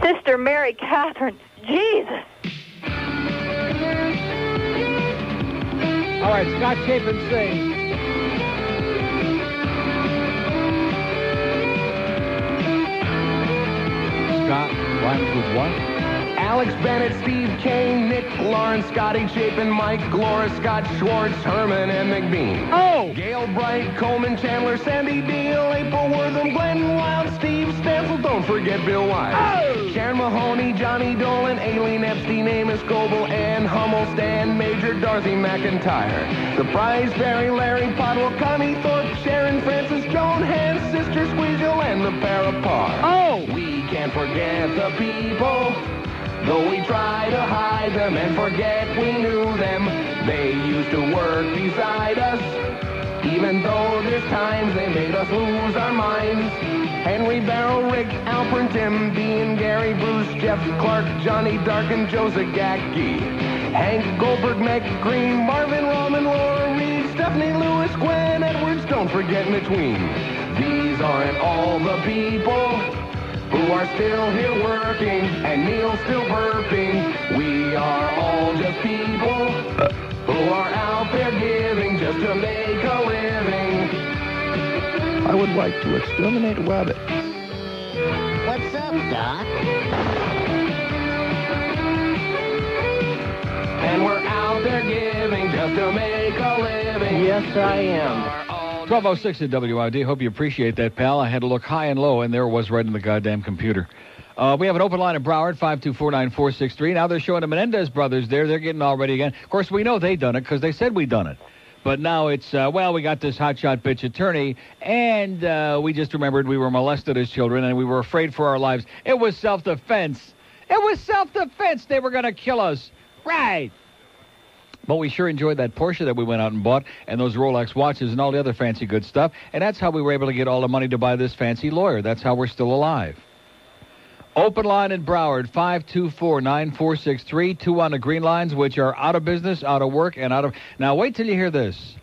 Sister Mary Catherine. Jesus. All right, Scott Chapin sings. Scott rhymes with what? Alex Bennett, Steve Kane, Nick Lawrence, Scotty Chapin, Mike Glora, Scott Schwartz, Herman, and McBean. Oh! Gail Bright, Coleman, Chandler, Sandy Deal, April Wortham, Glenn Wild, Steve Stansel, don't forget Bill Wise. Oh! Sharon Mahoney, Johnny Dolan, Aileen Epstein, Amos Goebel, Ann Hummel, Stan Major, Dorothy McIntyre. The Price, Barry, Larry, Podwell, Connie Thorpe, Sharon, Francis, Joan, Hans, Sister Squeezle, and the Parapar. Oh! We can't forget the people. Though we try to hide them and forget we knew them, they used to work beside us. Even though there's times they made us lose our minds. Henry Barrow, Rick, Alpern, Tim, Dean, Gary, Bruce, Jeff, Clark, Johnny Darkin, Joe Zagacki, Hank, Goldberg, Meg, Green, Marvin, Roman, Laura Reed, Stephanie Lewis, Gwen Edwards, don't forget in between. These aren't all the people who are still here working, and Neil's still burping. We are all just people who are out there giving just to make a living. I would like to exterminate rabbits. What's up, Doc? And we're out there giving just to make a living. Yes, I am. 1206 at WIOD. Hope you appreciate that, pal. I had to look high and low, and there it was right in the goddamn computer. We have an open line at Broward, 524-9463. Now they're showing the Menendez brothers there. They're getting all ready again. Of course, we know they done it because they said we done it. But now it's, we got this hotshot bitch attorney, and we just remembered we were molested as children, and we were afraid for our lives. It was self-defense. It was self-defense. They were going to kill us. Right. But we sure enjoyed that Porsche that we went out and bought, and those Rolex watches and all the other fancy good stuff. And that's how we were able to get all the money to buy this fancy lawyer. That's how we're still alive. Open line in Broward, 524-9463. 2 on the green lines, which are out of business, out of work, and out of... Now, wait till you hear this.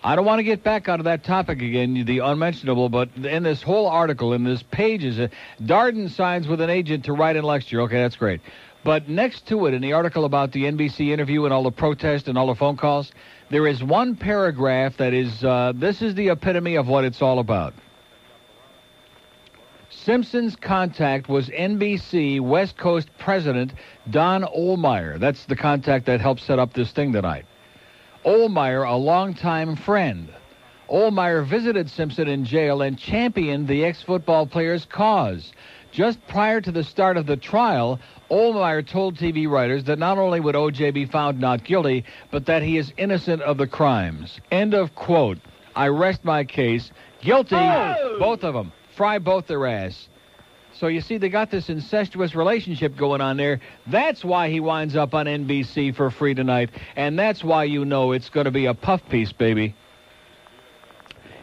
I don't want to get back onto that topic again, the unmentionable, but in this whole article, in this page, is Darden signs with an agent to write and lecture. Okay, that's great. But next to it, in the article about the NBC interview and all the protests and all the phone calls, there is one paragraph that is, this is the epitome of what it's all about. Simpson's contact was NBC West Coast President Don Ohlmeyer. That's the contact that helped set up this thing tonight. Ohlmeyer, a longtime friend. Ohlmeyer visited Simpson in jail and championed the ex-football player's cause. Just prior to the start of the trial, Ohlmeyer told TV writers that not only would O.J. be found not guilty, but that he is innocent of the crimes. End of quote. I rest my case. Guilty, both of them. Fry both their ass. So you see, they got this incestuous relationship going on there. That's why he winds up on NBC for free tonight, and that's why you know it's going to be a puff piece, baby.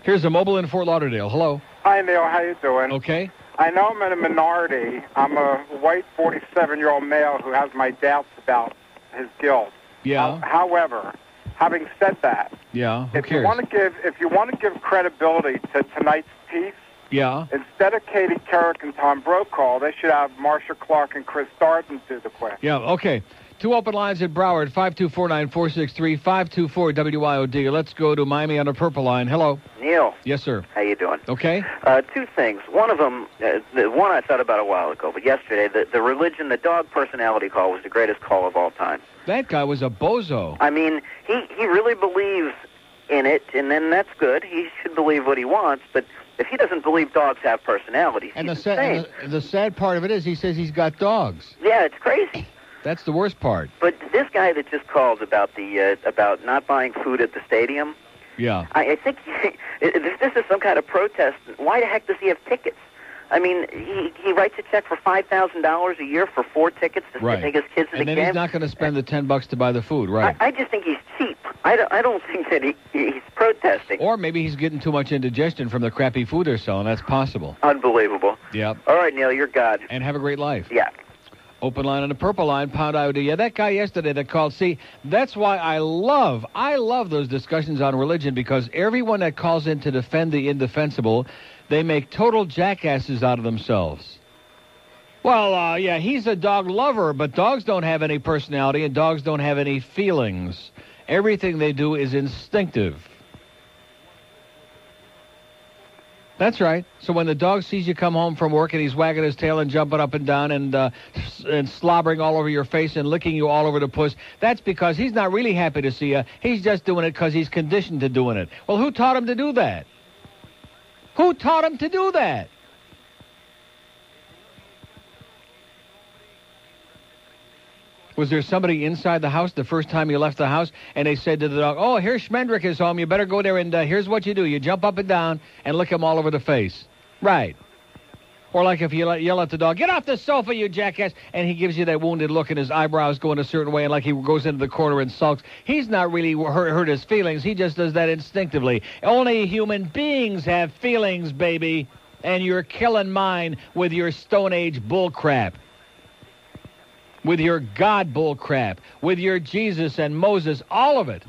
Here's a mobile in Fort Lauderdale. Hello. Hi, Neil. How you doing? Okay. I know I'm in a minority. I'm a white 47-year-old male who has my doubts about his guilt. Yeah. However, having said that, yeah. Who if cares? you want to give credibility to tonight's piece, yeah. Instead of Katie Couric and Tom Brokaw, they should have Marsha Clark and Chris Darden do the question. Yeah. Okay. 2 open lines at Broward, 524-9463, 524-WIOD. Let's go to Miami on the purple line. Hello. Neil. Yes, sir. How you doing? Okay. 2 things. One of them, the one I thought about a while ago, but yesterday, the religion, the dog personality call was the greatest call of all time. That guy was a bozo. I mean, he really believes in it, and then that's good. He should believe what he wants, but if he doesn't believe dogs have personalities, and he's insane. The sad part of it is he says he's got dogs. Yeah, it's crazy. That's the worst part. But this guy that just called about about not buying food at the stadium, yeah, I think if this is some kind of protest, why the heck does he have tickets? I mean, he writes a check for $5,000 a year for 4 tickets to take his kids to the game. And then he's not going to spend the $10 to buy the food, right? I just think he's cheap. I don't think that he's protesting. Or maybe he's getting too much indigestion from the crappy food they're selling. That's possible. Unbelievable. Yep. All right, Neil, you're God. And have a great life. Yeah. Open line on the purple line, pound IOD. Yeah, that guy yesterday that called. See, that's why I love those discussions on religion, because everyone that calls in to defend the indefensible, they make total jackasses out of themselves. Well, yeah, he's a dog lover, but dogs don't have any personality and dogs don't have any feelings. Everything they do is instinctive. That's right. So when the dog sees you come home from work and he's wagging his tail and jumping up and down and slobbering all over your face and licking you all over the puss, that's because he's not really happy to see you. He's just doing it because he's conditioned to doing it. Well, who taught him to do that? Who taught him to do that? Was there somebody inside the house the first time you left the house, and they said to the dog, oh, here's Schmendrick is home, you better go there, and here's what you do. You jump up and down and lick him all over the face. Right. Or like if you yell at the dog, get off the sofa, you jackass, and he gives you that wounded look and his eyebrows go in a certain way and like he goes into the corner and sulks. He's not really hurt his feelings. He just does that instinctively. Only human beings have feelings, baby, and you're killing mine with your Stone Age bull crap. With your God bull crap, with your Jesus and Moses, all of it.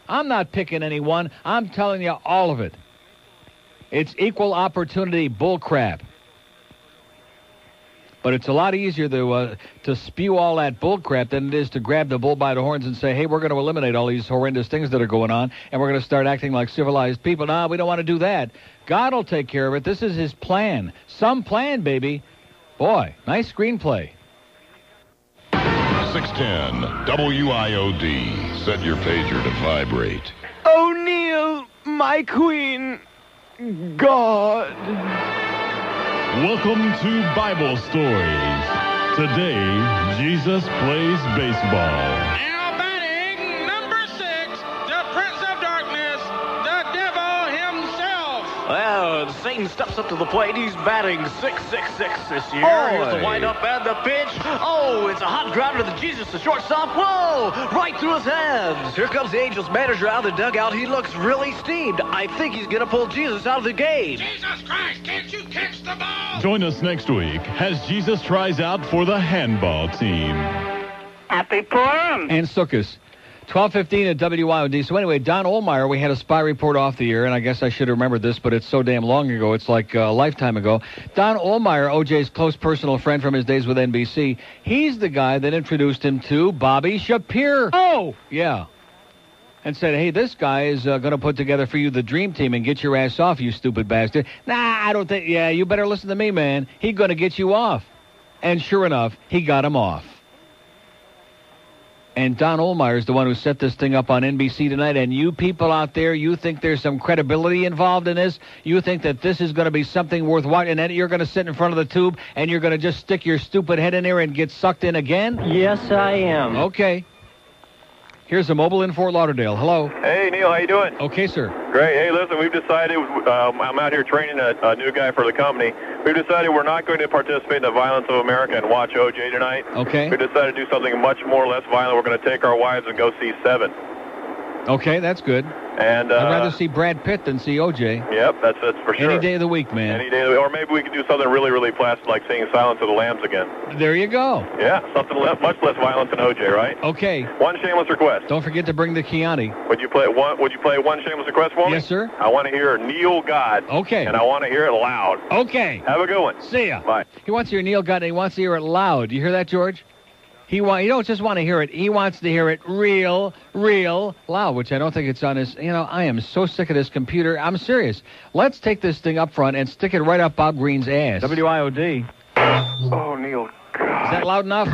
I'm not picking anyone. I'm telling you all of it. It's equal opportunity bull crap. But it's a lot easier to spew all that bull crap than it is to grab the bull by the horns and say, hey, we're going to eliminate all these horrendous things that are going on, and we're going to start acting like civilized people. No, we don't want to do that. God will take care of it. This is his plan. Some plan, baby. Boy, nice screenplay. 610 WIOD. Set your pager to vibrate. O'Neill, my queen. God. Welcome to Bible Stories. Today, Jesus plays baseball. Now batting, number 6, the Prince of Darkness, the devil himself. Well, Satan steps up to the plate. He's batting .666 this year. Oy. Here's the windup and the pitch. Oh, it's a hot grounder to Jesus, the shortstop. Whoa, right through his hands. Here comes the Angels manager out of the dugout. He looks really steamed. I think he's going to pull Jesus out of the game. Jesus Christ, can't you catch the ball? Join us next week as Jesus tries out for the handball team. Happy Purim. And Sukkot. 12:15 at WIOD. So anyway, Don Ohlmeyer, we had a spy report off the air, and I guess I should have remembered this, but it's so damn long ago. It's like a lifetime ago. Don Ohlmeyer, OJ's close personal friend from his days with NBC, he's the guy that introduced him to Bobby Shapiro. Oh! Yeah. And said, hey, this guy is going to put together for you the dream team and get your ass off, you stupid bastard. Nah, I don't think, yeah, you better listen to me, man. He's going to get you off. And sure enough, he got him off. And Don Ohlmeyer is the one who set this thing up on NBC tonight. And you people out there, you think there's some credibility involved in this? You think that this is going to be something worth watching? And then you're going to sit in front of the tube and you're going to just stick your stupid head in there and get sucked in again? Yes, I am. Okay. Here's a mobile in Fort Lauderdale. Hello. Hey, Neil, how you doing? Okay, sir. Great. Hey, listen, we've decided, I'm out here training a new guy for the company. We've decided we're not going to participate in the violence of America and watch OJ tonight. Okay. We've decided to do something much more less violent. We're going to take our wives and go see Seven. Okay, that's good. And I'd rather see Brad Pitt than see OJ. Yep, that's for sure. Any day of the week, man. Any day of the week. Or maybe we could do something really, really plastic, like seeing Silence of the Lambs again. There you go. Yeah, something much less violent than OJ, right? Okay. One shameless request. Don't forget to bring the Chianti. Would you play one shameless request for me? Yes, sir. I want to hear Neil God. Okay. And I want to hear it loud. Okay. Have a good one. See ya. Bye. He wants to hear Neil God, and he wants to hear it loud. You hear that, George? He don't just want to hear it. He wants to hear it real loud, which I don't think it's on his. I am so sick of this computer. I'm serious. Let's take this thing up front and stick it right up Bob Green's ass. WIOD. Oh, Neil God. Is that loud enough? Neil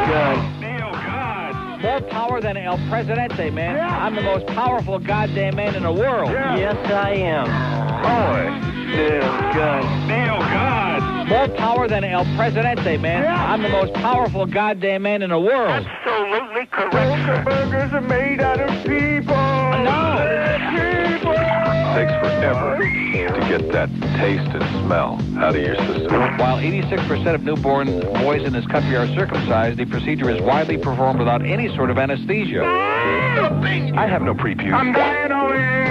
God. Neil God. More power than El Presidente, man. Yeah. I'm the most powerful goddamn man in the world. Yeah. Yes, I am. Neil God. Neil God. More power than El Presidente, man. Yeah. I'm the most powerful goddamn man in the world. Absolutely correct. Burgers are made out of people. No. It takes forever to get that taste and smell out of your system. While 86% of newborn boys in this country are circumcised, the procedure is widely performed without any sort of anesthesia. I have no preview. I'm dying over here.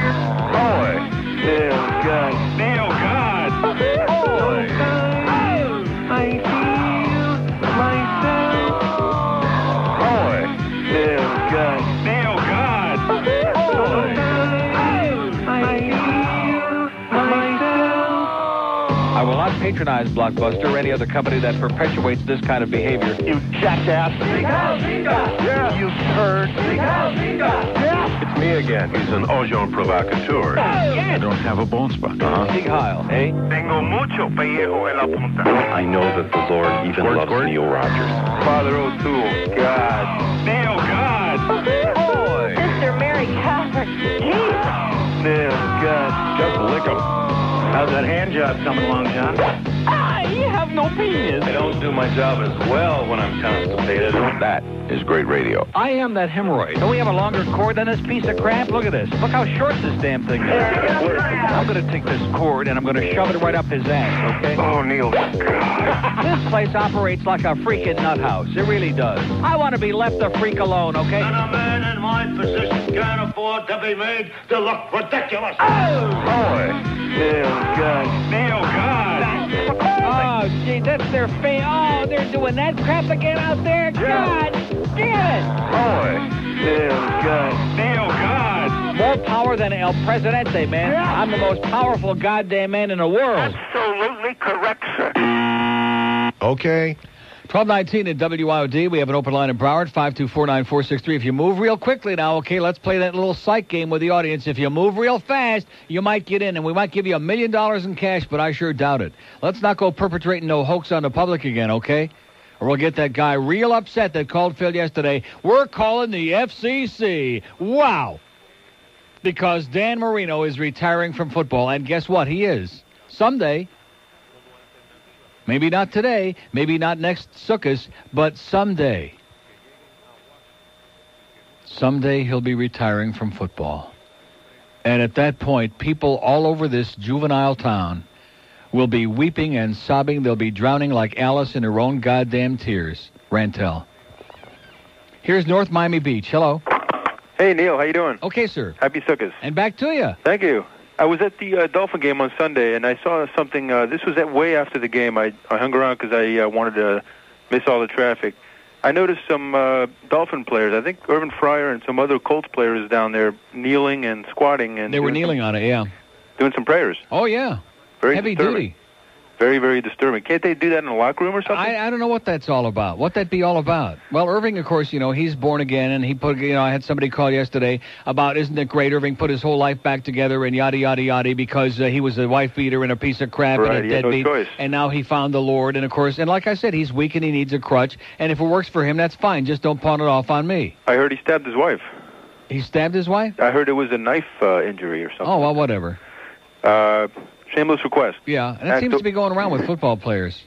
Neil God. Neil God. I feel myself. Neil God. Neil God. I feel myself. I will not patronize Blockbuster or any other company that perpetuates this kind of behavior. You jackass. Yeah. You turd. Yeah. It's me again. He's an agent provocateur. I don't have a bone spot. Big Heil, eh? Tengo mucho pellejo en la punta. I know that the Lord even loves Neil Rogers. Father O'Toole. God. Neil, God. Boy. Sister Mary Catherine. Jesus. Neil, God. Just lick him. How's that hand job coming along, John? You have no penis. I don't do my job as well when I'm constipated. That is great radio. I am that hemorrhoid. Don't we have a longer cord than this piece of crap? Look at this. Look how short this damn thing is. I'm going to take this cord and I'm going to shove it right up his ass, okay? Oh, Neil. This place operates like a freaking nut house. It really does. I want to be left the freak alone, okay? And a man in my position can't afford to be made to look ridiculous. Neil, God. Neil, God. Oh, gee, that's their face. Oh, they're doing that crap again out there? God damn it. Neil, God. Neil, God. More power than El Presidente, man. Yeah. I'm the most powerful goddamn man in the world. Absolutely correct, sir. Okay. 1219 at WIOD. We have an open line in Broward, 5249463. If you move real quickly now, okay, let's play that little psych game with the audience. If you move real fast, you might get in, and we might give you $1 million in cash, but I sure doubt it. Let's not go perpetrating no hoax on the public again, okay? Or we'll get that guy real upset that called Phil yesterday. We're calling the FCC. Wow. Because Dan Marino is retiring from football, and guess what? He is. Someday. Maybe not today, maybe not next Sukkot, but someday. Someday he'll be retiring from football. And at that point, people all over this juvenile town will be weeping and sobbing. They'll be drowning like Alice in her own goddamn tears. Rantel. Here's North Miami Beach. Hello. Hey, Neil. How you doing? Okay, sir. Happy Sukkot. And back to you. Thank you. I was at the Dolphin game on Sunday, and I saw something. This was way after the game. I hung around because I wanted to miss all the traffic. I noticed some Dolphin players. I think Irvin Fryer and some other Colts players down there kneeling and squatting. And they were kneeling on it, yeah. Doing some prayers. Oh, yeah. Very heavy disturbing. duty. Very, very disturbing. Can't they do that in a locker room or something? I don't know what that's all about. What that be all about? Well, Irving, of course, he's born again, and he put, I had somebody call yesterday about, isn't it great? Irving put his whole life back together and yada, yada, yada, because he was a wife beater and a piece of crap right, and a deadbeat. No choice. And now he found the Lord, and of course, and like I said, he's weak and he needs a crutch, and if it works for him, that's fine. Just don't pawn it off on me. I heard he stabbed his wife. He stabbed his wife? I heard it was a knife injury or something. Oh, well, whatever. Shameless request. Yeah, and that seems to be going around with football players.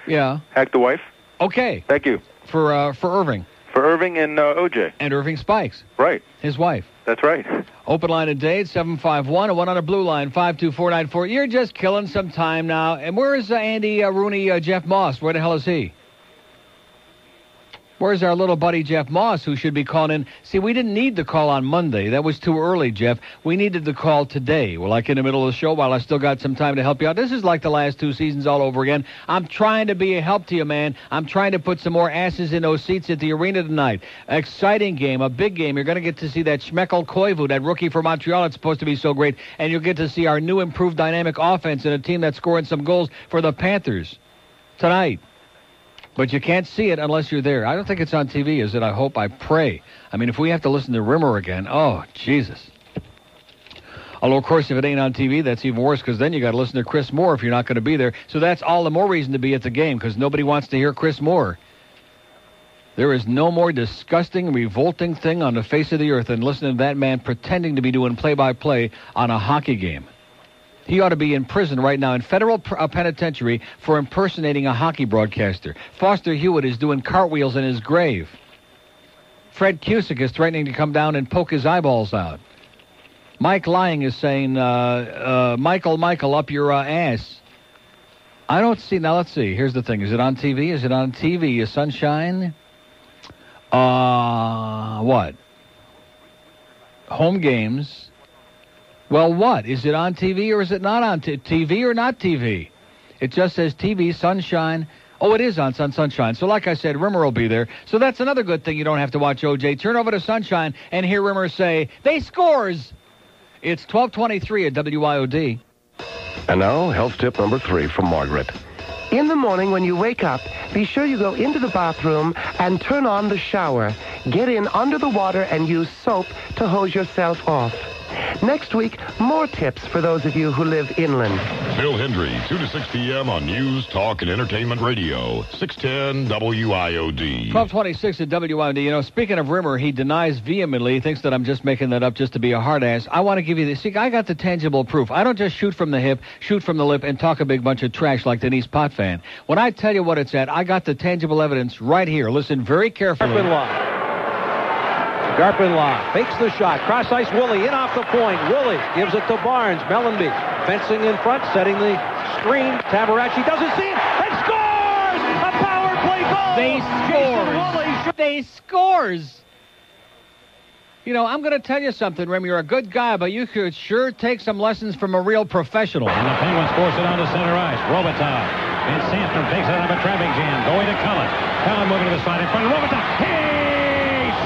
Yeah. Hack the wife. Okay. Thank you. For Irving. For Irving and OJ. And Irving Spikes. Right. His wife. That's right. Open line today at 751 and one on a blue line, 52494. You're just killing some time now. And where is Andy Rooney, Jeff Moss? Where the hell is he? Where's our little buddy Jeff Moss, who should be calling in? See, we didn't need the call on Monday. That was too early, Jeff. We needed the call today. We're like in the middle of the show while I still got some time to help you out. This is like the last two seasons all over again. I'm trying to be a help to you, man. I'm trying to put some more asses in those seats at the arena tonight. Exciting game, a big game. You're going to get to see that Schmeckel Koivu, that rookie from Montreal. It's supposed to be so great. And you'll get to see our new improved dynamic offense and a team that's scoring some goals for the Panthers tonight. But you can't see it unless you're there. I don't think it's on TV, is it? I hope, I pray. I mean, if we have to listen to Rimmer again, oh, Jesus. Although, of course, if it ain't on TV, that's even worse, because then you got to listen to Chris Moore if you're not going to be there. So that's all the more reason to be at the game, because nobody wants to hear Chris Moore. There is no more disgusting, revolting thing on the face of the earth than listening to that man pretending to be doing play-by-play on a hockey game. He ought to be in prison right now in federal penitentiary for impersonating a hockey broadcaster. Foster Hewitt is doing cartwheels in his grave. Fred Cusick is threatening to come down and poke his eyeballs out. Mike Lying is saying, Michael, up your ass. I don't see. Now, let's see. Here's the thing. Is it on TV? Is it on TV? Sunshine? What? Home games. Well, what? Is it on TV or is it not on TV or not TV? It just says TV, Sunshine. Oh, it is on Sunshine. So like I said, Rimmer will be there. So that's another good thing. You don't have to watch OJ. Turn over to Sunshine and hear Rimmer say, they scores. It's 12:23 at WIOD. And now, health tip number 3 from Margaret. In the morning when you wake up, be sure you go into the bathroom and turn on the shower. Get in under the water and use soap to hose yourself off. Next week, more tips for those of you who live inland. Bill Hendry, 2 to 6 p.m. on News, Talk, and Entertainment Radio, 610 WIOD. 1226 at WIOD. You know, speaking of Rimmer, he denies vehemently. He thinks that I'm just making that up just to be a hard ass. I want to give you this. See, I got the tangible proof. I don't just shoot from the hip, shoot from the lip, and talk a big bunch of trash like Denise Potvin. When I tell you what it's at, I got the tangible evidence right here. Listen very carefully. Garpinlaw fakes the shot. Cross ice Woolley in off the point. Woolley gives it to Barnes. Mellenby fencing in front, setting the screen. Tabaracci doesn't see it and scores! A power play goal! They scores! You know, I'm going to tell you something, Rem. You're a good guy, but you could sure take some lessons from a real professional. And the Penguins force it on to center ice. Robitaille. And Sampson takes it out of a traffic jam. Going to Cullen. Cullen moving to the side in front of Robitaille.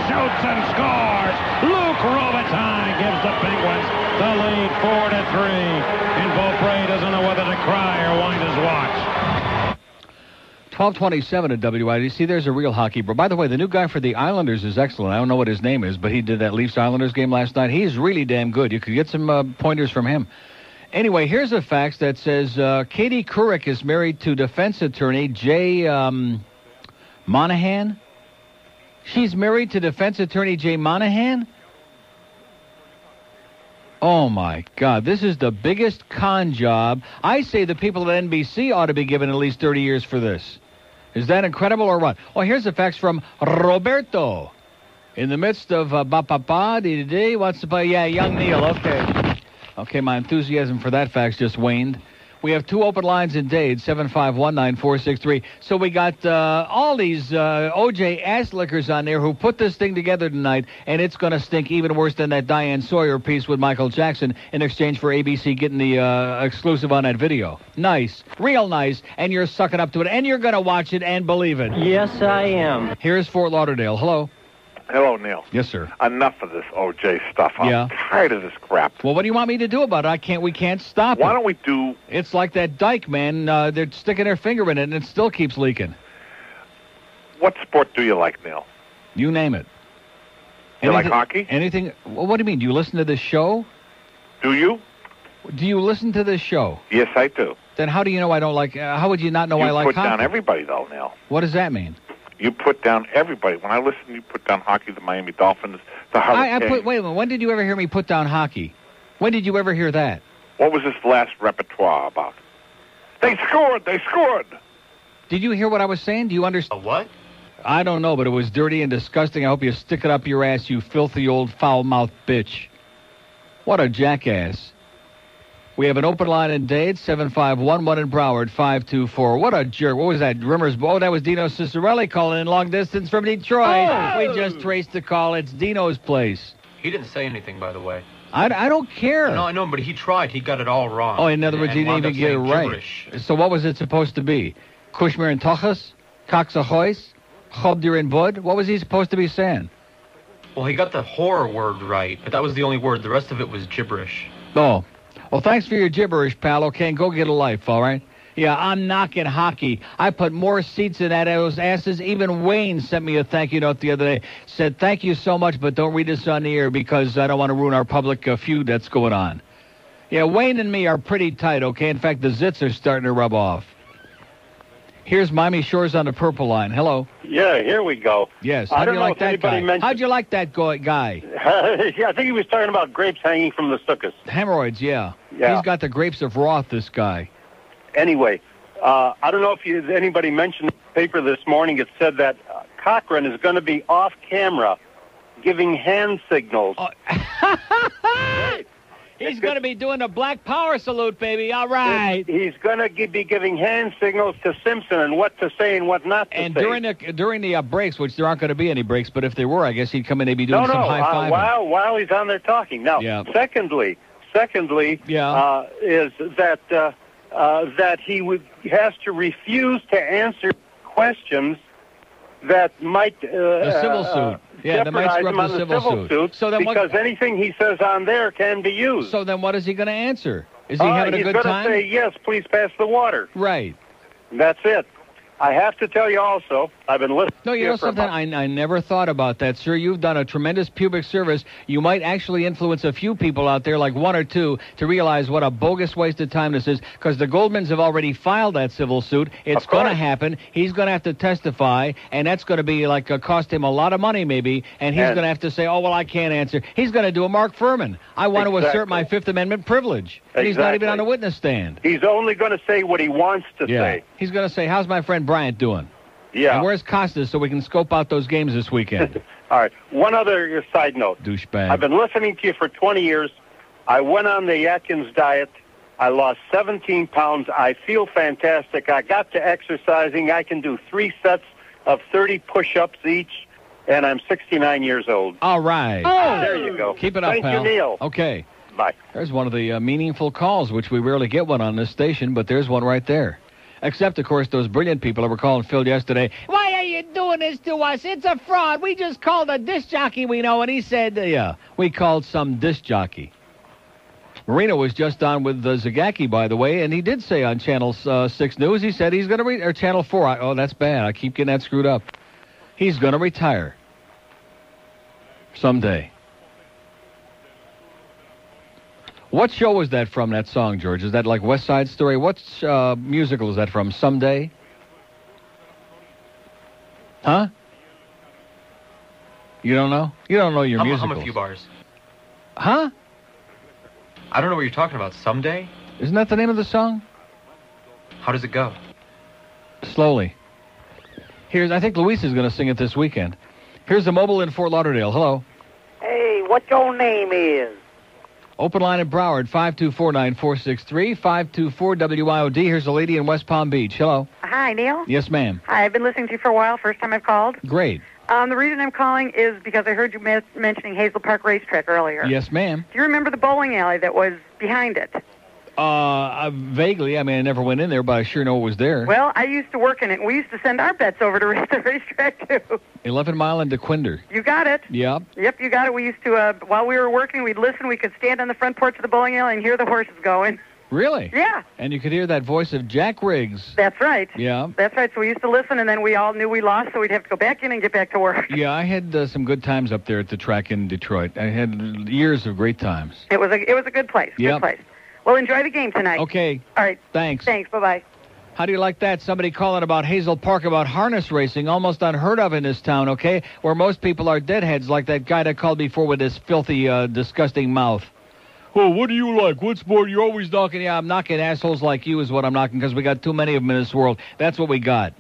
Shoots and scores. Luke Robitaille gives the Penguins the lead 4-3. And Beaupre doesn't know whether to cry or wind his watch. 1227 at WID. See, there's a real hockey bro. By the way, the new guy for the Islanders is excellent. I don't know what his name is, but he did that Leafs-Islanders game last night. He's really damn good. You could get some pointers from him. Anyway, here's a fax that says Katie Couric is married to defense attorney Jay Monahan. She's married to defense attorney Jay Monahan? Oh, my God. This is the biggest con job. I say the people at NBC ought to be given at least 30 years for this. Is that incredible or what? Oh, here's a fax from Roberto. In the midst of ba-pa-pa-dee-dee-dee, what's the... Yeah, young Neil, okay. Okay, my enthusiasm for that fax just waned. We have 2 open lines in Dade, 751-9463. So we got all these O.J. ass-lickers on there who put this thing together tonight, and it's going to stink even worse than that Diane Sawyer piece with Michael Jackson in exchange for ABC getting the exclusive on that video. Nice. Real nice. And you're sucking up to it, and you're going to watch it and believe it. Yes, I am. Here's Fort Lauderdale. Hello. Hello, Neil. Yes, sir. Enough of this OJ stuff. I'm tired of this crap. Well, what do you want me to do about it? We can't stop it. Why don't we do... It's like that dike, man. They're sticking their finger in it, and it still keeps leaking. What sport do you like, Neil? You name it. You like hockey? Anything... Well, what do you mean? Do you listen to this show? Do you? Do you listen to this show? Yes, I do. Then how do you know I don't like... how would you not know I like hockey? You put down everybody, though, Neil. What does that mean? You put down everybody. When I listen, you put down hockey, the Miami Dolphins, the Hurricanes. Wait a minute. When did you ever hear me put down hockey? When did you ever hear that? What was this last repertoire about? They scored! They scored! Did you hear what I was saying? Do you understand? What? I don't know, but it was dirty and disgusting. I hope you stick it up your ass, you filthy old foul-mouthed bitch. What a jackass. We have an open line in Dade, 751-1 in Broward, 524. What a jerk. What was that? Rimmer's... Oh, that was Dino Cicerelli calling in long distance from Detroit. Oh! We just traced the call. It's Dino's place. He didn't say anything, by the way. I don't care. No, I know, but he tried. He got it all wrong. Oh, in other words, he didn't even get it right. Gibberish. So what was it supposed to be? Kushmir and Tochas? Cox Ahoy's? Chobdir and Bud? What was he supposed to be saying? Well, he got the horror word right, but that was the only word. The rest of it was gibberish. Oh. Well, thanks for your gibberish, pal. Okay, and go get a life, all right? Yeah, I'm knocking hockey. I put more seats in those asses. Even Wayne sent me a thank you note the other day. Said, thank you so much, but don't read this on the air because I don't want to ruin our public feud that's going on. Yeah, Wayne and me are pretty tight, okay? In fact, the zits are starting to rub off. Here's Miami Shores on the purple line. Hello. Yeah, here we go. Yes. How'd you like that guy? How'd you like that guy? Yeah, I think he was talking about grapes hanging from the sukkahs. Hemorrhoids, yeah. Yeah. He's got the grapes of wrath, this guy. Anyway, I don't know if anybody mentioned in the paper this morning. It said that Cochran is going to be off camera giving hand signals. He's going to be doing a Black Power salute, baby. All right. He's going to be giving hand signals to Simpson and what to say and what not to say. And during the breaks, which there aren't going to be any breaks, but if there were, I guess he'd come in and be doing some high-fiving. While he's on there talking. Now, secondly, is that he has to refuse to answer questions that might the civil suit. Yeah, that might screw up the civil suit. So then because anything he says on there can be used. So then what is he going to answer? Is he having a good He's time? going to say, yes, please pass the water. Right. That's it. I have to tell you also, I've been listening No, you to know for something? I never thought about that, sir. You've done a tremendous public service. You might actually influence a few people out there, like one or two, to realize what a bogus waste of time this is, because the Goldmans have already filed that civil suit. It's going to happen. He's going to have to testify, and that's going to be like cost him a lot of money, maybe, and he's going to have to say, oh, well, I can't answer. He's going to do a Mark Furman. I want to assert my Fifth Amendment privilege. And he's not even on the witness stand. He's only going to say what he wants to say. He's going to say, how's my friend Bryant doing? Yeah. And where's Costas so we can scope out those games this weekend? All right. One other side note. Douchebag. I've been listening to you for 20 years. I went on the Atkins diet. I lost 17 pounds. I feel fantastic. I got to exercising. I can do 3 sets of 30 push-ups each, and I'm 69 years old. All right. Oh! There you go. Keep it up, Thank pal. you, Neil. Okay. Bye. There's one of the meaningful calls, which we rarely get one on this station, but there's one right there. Except, of course, those brilliant people that were calling Phil yesterday. Why are you doing this to us? It's a fraud. We just called a disc jockey we know, and he said, yeah, we called some disc jockey. Marino was just on with Zagacki, by the way, and he did say on Channel 6 News, he said he's going to or Channel 4. Oh, that's bad. I keep getting that screwed up. He's going to retire someday. What show was that from, that song, George? Is that like West Side Story? What musical is that from? Someday? Huh? You don't know? You don't know your musicals. I'm a few bars. Huh? I don't know what you're talking about. Someday? Isn't that the name of the song? How does it go? Slowly. I think Luis is going to sing it this weekend. Here's the mobile in Fort Lauderdale. Hello. Hey, what your name is? Open line at Broward, 524-9463, 524-WIOD. Here's a lady in West Palm Beach. Hello. Hi, Neil. Yes, ma'am. Hi, I've been listening to you for a while. First time I've called. Great. The reason I'm calling is because I heard you mentioning Hazel Park Racetrack earlier. Yes, ma'am. Do you remember the bowling alley that was behind it? Vaguely. I mean, I never went in there, but I sure know it was there. Well, I used to work in it. We used to send our bets over to the racetrack, too. 11 Mile and DeQuinder. You got it. Yep. Yep, you got it. We used to, while we were working, we'd listen. We could stand on the front porch of the bowling alley and hear the horses going. Really? Yeah. And you could hear that voice of Jack Riggs. That's right. Yeah. That's right. So we used to listen, and then we all knew we lost, so we'd have to go back in and get back to work. Yeah, I had some good times up there at the track in Detroit. I had years of great times. It was a good place. Yep. Good place. Well, enjoy the game tonight. Okay. All right. Thanks. Thanks. Bye-bye. How do you like that? Somebody calling about Hazel Park, about harness racing, almost unheard of in this town, okay? Where most people are deadheads, like that guy that called before with his filthy, disgusting mouth. Oh, what do you like? What sport? You're always knocking. Yeah, I'm knocking assholes like you is what I'm knocking, because we got too many of them in this world. That's what we got.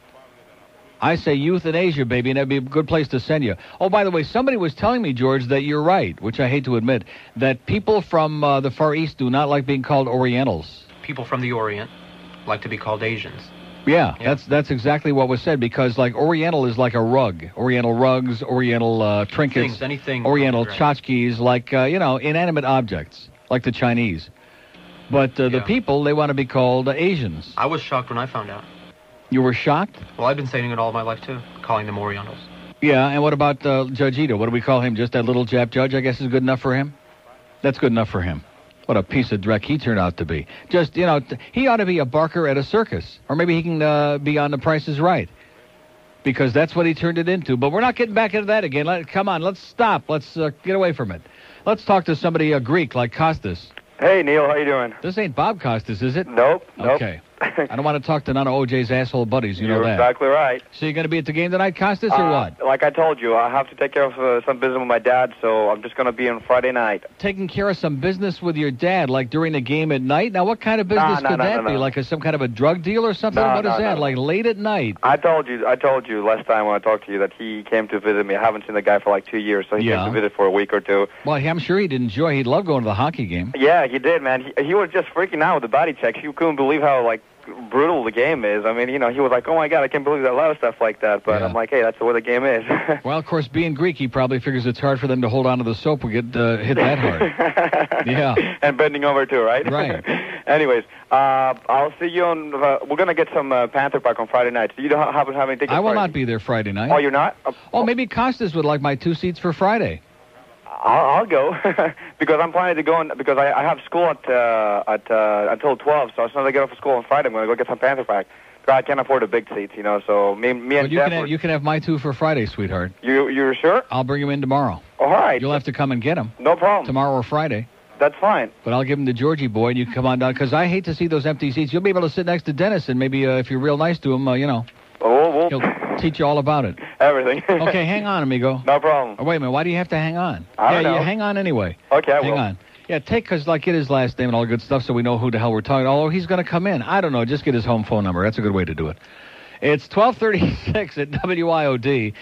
I say euthanasia, baby, and that'd be a good place to send you. Oh, by the way, somebody was telling me, George, that you're right, which I hate to admit, that people from the Far East do not like being called Orientals. People from the Orient like to be called Asians. Yeah, that's exactly what was said, because, like, Oriental is like a rug. Oriental rugs, Oriental trinkets, Things, anything Oriental tchotchkes, like, inanimate objects, like the Chinese. But the people, they want to be called Asians. I was shocked when I found out. You were shocked? Well, I've been saying it all my life, too, calling them Orientals. Yeah, and what about Judge Ito? What do we call him? Just that little Jap judge, I guess, is good enough for him? That's good enough for him. What a piece of dreck he turned out to be. Just, he ought to be a barker at a circus. Or maybe he can be on The Price is Right. Because that's what he turned it into. But we're not getting back into that again. Come on, let's stop. Let's get away from it. Let's talk to somebody, a Greek, like Costas. Hey, Neil, how you doing? This ain't Bob Costas, is it? Nope. Okay. I don't want to talk to none of OJ's asshole buddies, you know that. You're exactly right. So you're going to be at the game tonight, Costas, or what? Like I told you, I have to take care of some business with my dad, so I'm just going to be on Friday night. Taking care of some business with your dad, like during the game at night? Now, what kind of business could that be? Like some kind of a drug deal or something? What is that? Like late at night? I told you last time when I talked to you that he came to visit me. I haven't seen the guy for like 2 years, so he came to visit for a week or two. Well, I'm sure he'd enjoy. He'd love going to the hockey game. Yeah, he did, man. He was just freaking out with the body checks. He couldn't believe how, like, brutal the game is. I mean, he was like, oh my God, I can't believe a lot of stuff like that. But I'm like, hey, that's the way the game is. Well, of course, being Greek, he probably figures it's hard for them to hold on to the soap and get hit that hard. Yeah. And bending over, too, right? Right. Anyways, I'll see you on, we're going to get some Panther Pack on Friday night. So you don't happen to have any tickets? I will not be there Friday night. Oh, you're not? Oh, maybe Costas would like my 2 seats for Friday. I'll go because I'm planning to go because I have school until 12. So as soon as I get off of school on Friday, I'm going to go get some Panther Pack. I can't afford the big seats, you know. So me and Jeff. You can have my 2 for Friday, sweetheart. You're sure? I'll bring them in tomorrow. All right. You'll have to come and get them. No problem. Tomorrow or Friday. That's fine. But I'll give them to Georgie boy, and you can come on down, because I hate to see those empty seats. You'll be able to sit next to Dennis, and maybe if you're real nice to him, you know, he'll teach you all about it. Everything. Okay, hang on, amigo. No problem. Oh, wait a minute. Why do you have to hang on? I don't know. Yeah, hang on anyway. Okay, I will. Hang on. Yeah, because, get his last name and all the good stuff so we know who the hell we're talking. Although he's going to come in. I don't know. Just get his home phone number. That's a good way to do it. It's 12:36 at WIOD.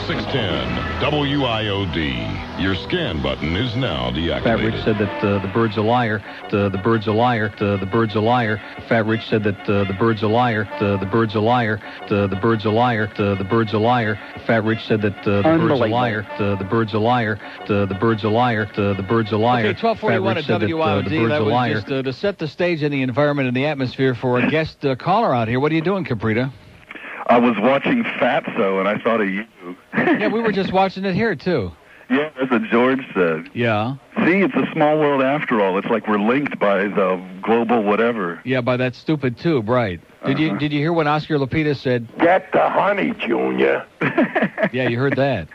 610 WIOD. Your scan button is now deactivated. Favrich said that the bird's a liar. The bird's a liar. The bird's a liar. Favrich said that the bird's a liar. The bird's a liar. The bird's a liar. The bird's a liar. Favrich said that the bird's a liar. The bird's a liar. The bird's a liar. The bird's a liar. Okay, 12:41 at WIOD. That was just to set the stage and the environment and the atmosphere for a guest caller out here. What are you doing, Caprita? I was watching Fatso, and I thought of you. Yeah, we were just watching it here, too. Yeah, that's what George said. Yeah. See, it's a small world after all. It's like we're linked by the global whatever. Yeah, by that stupid tube, right. Did you hear when Oscar Lapidus said, "Get the honey, Junior"? Yeah, you heard that.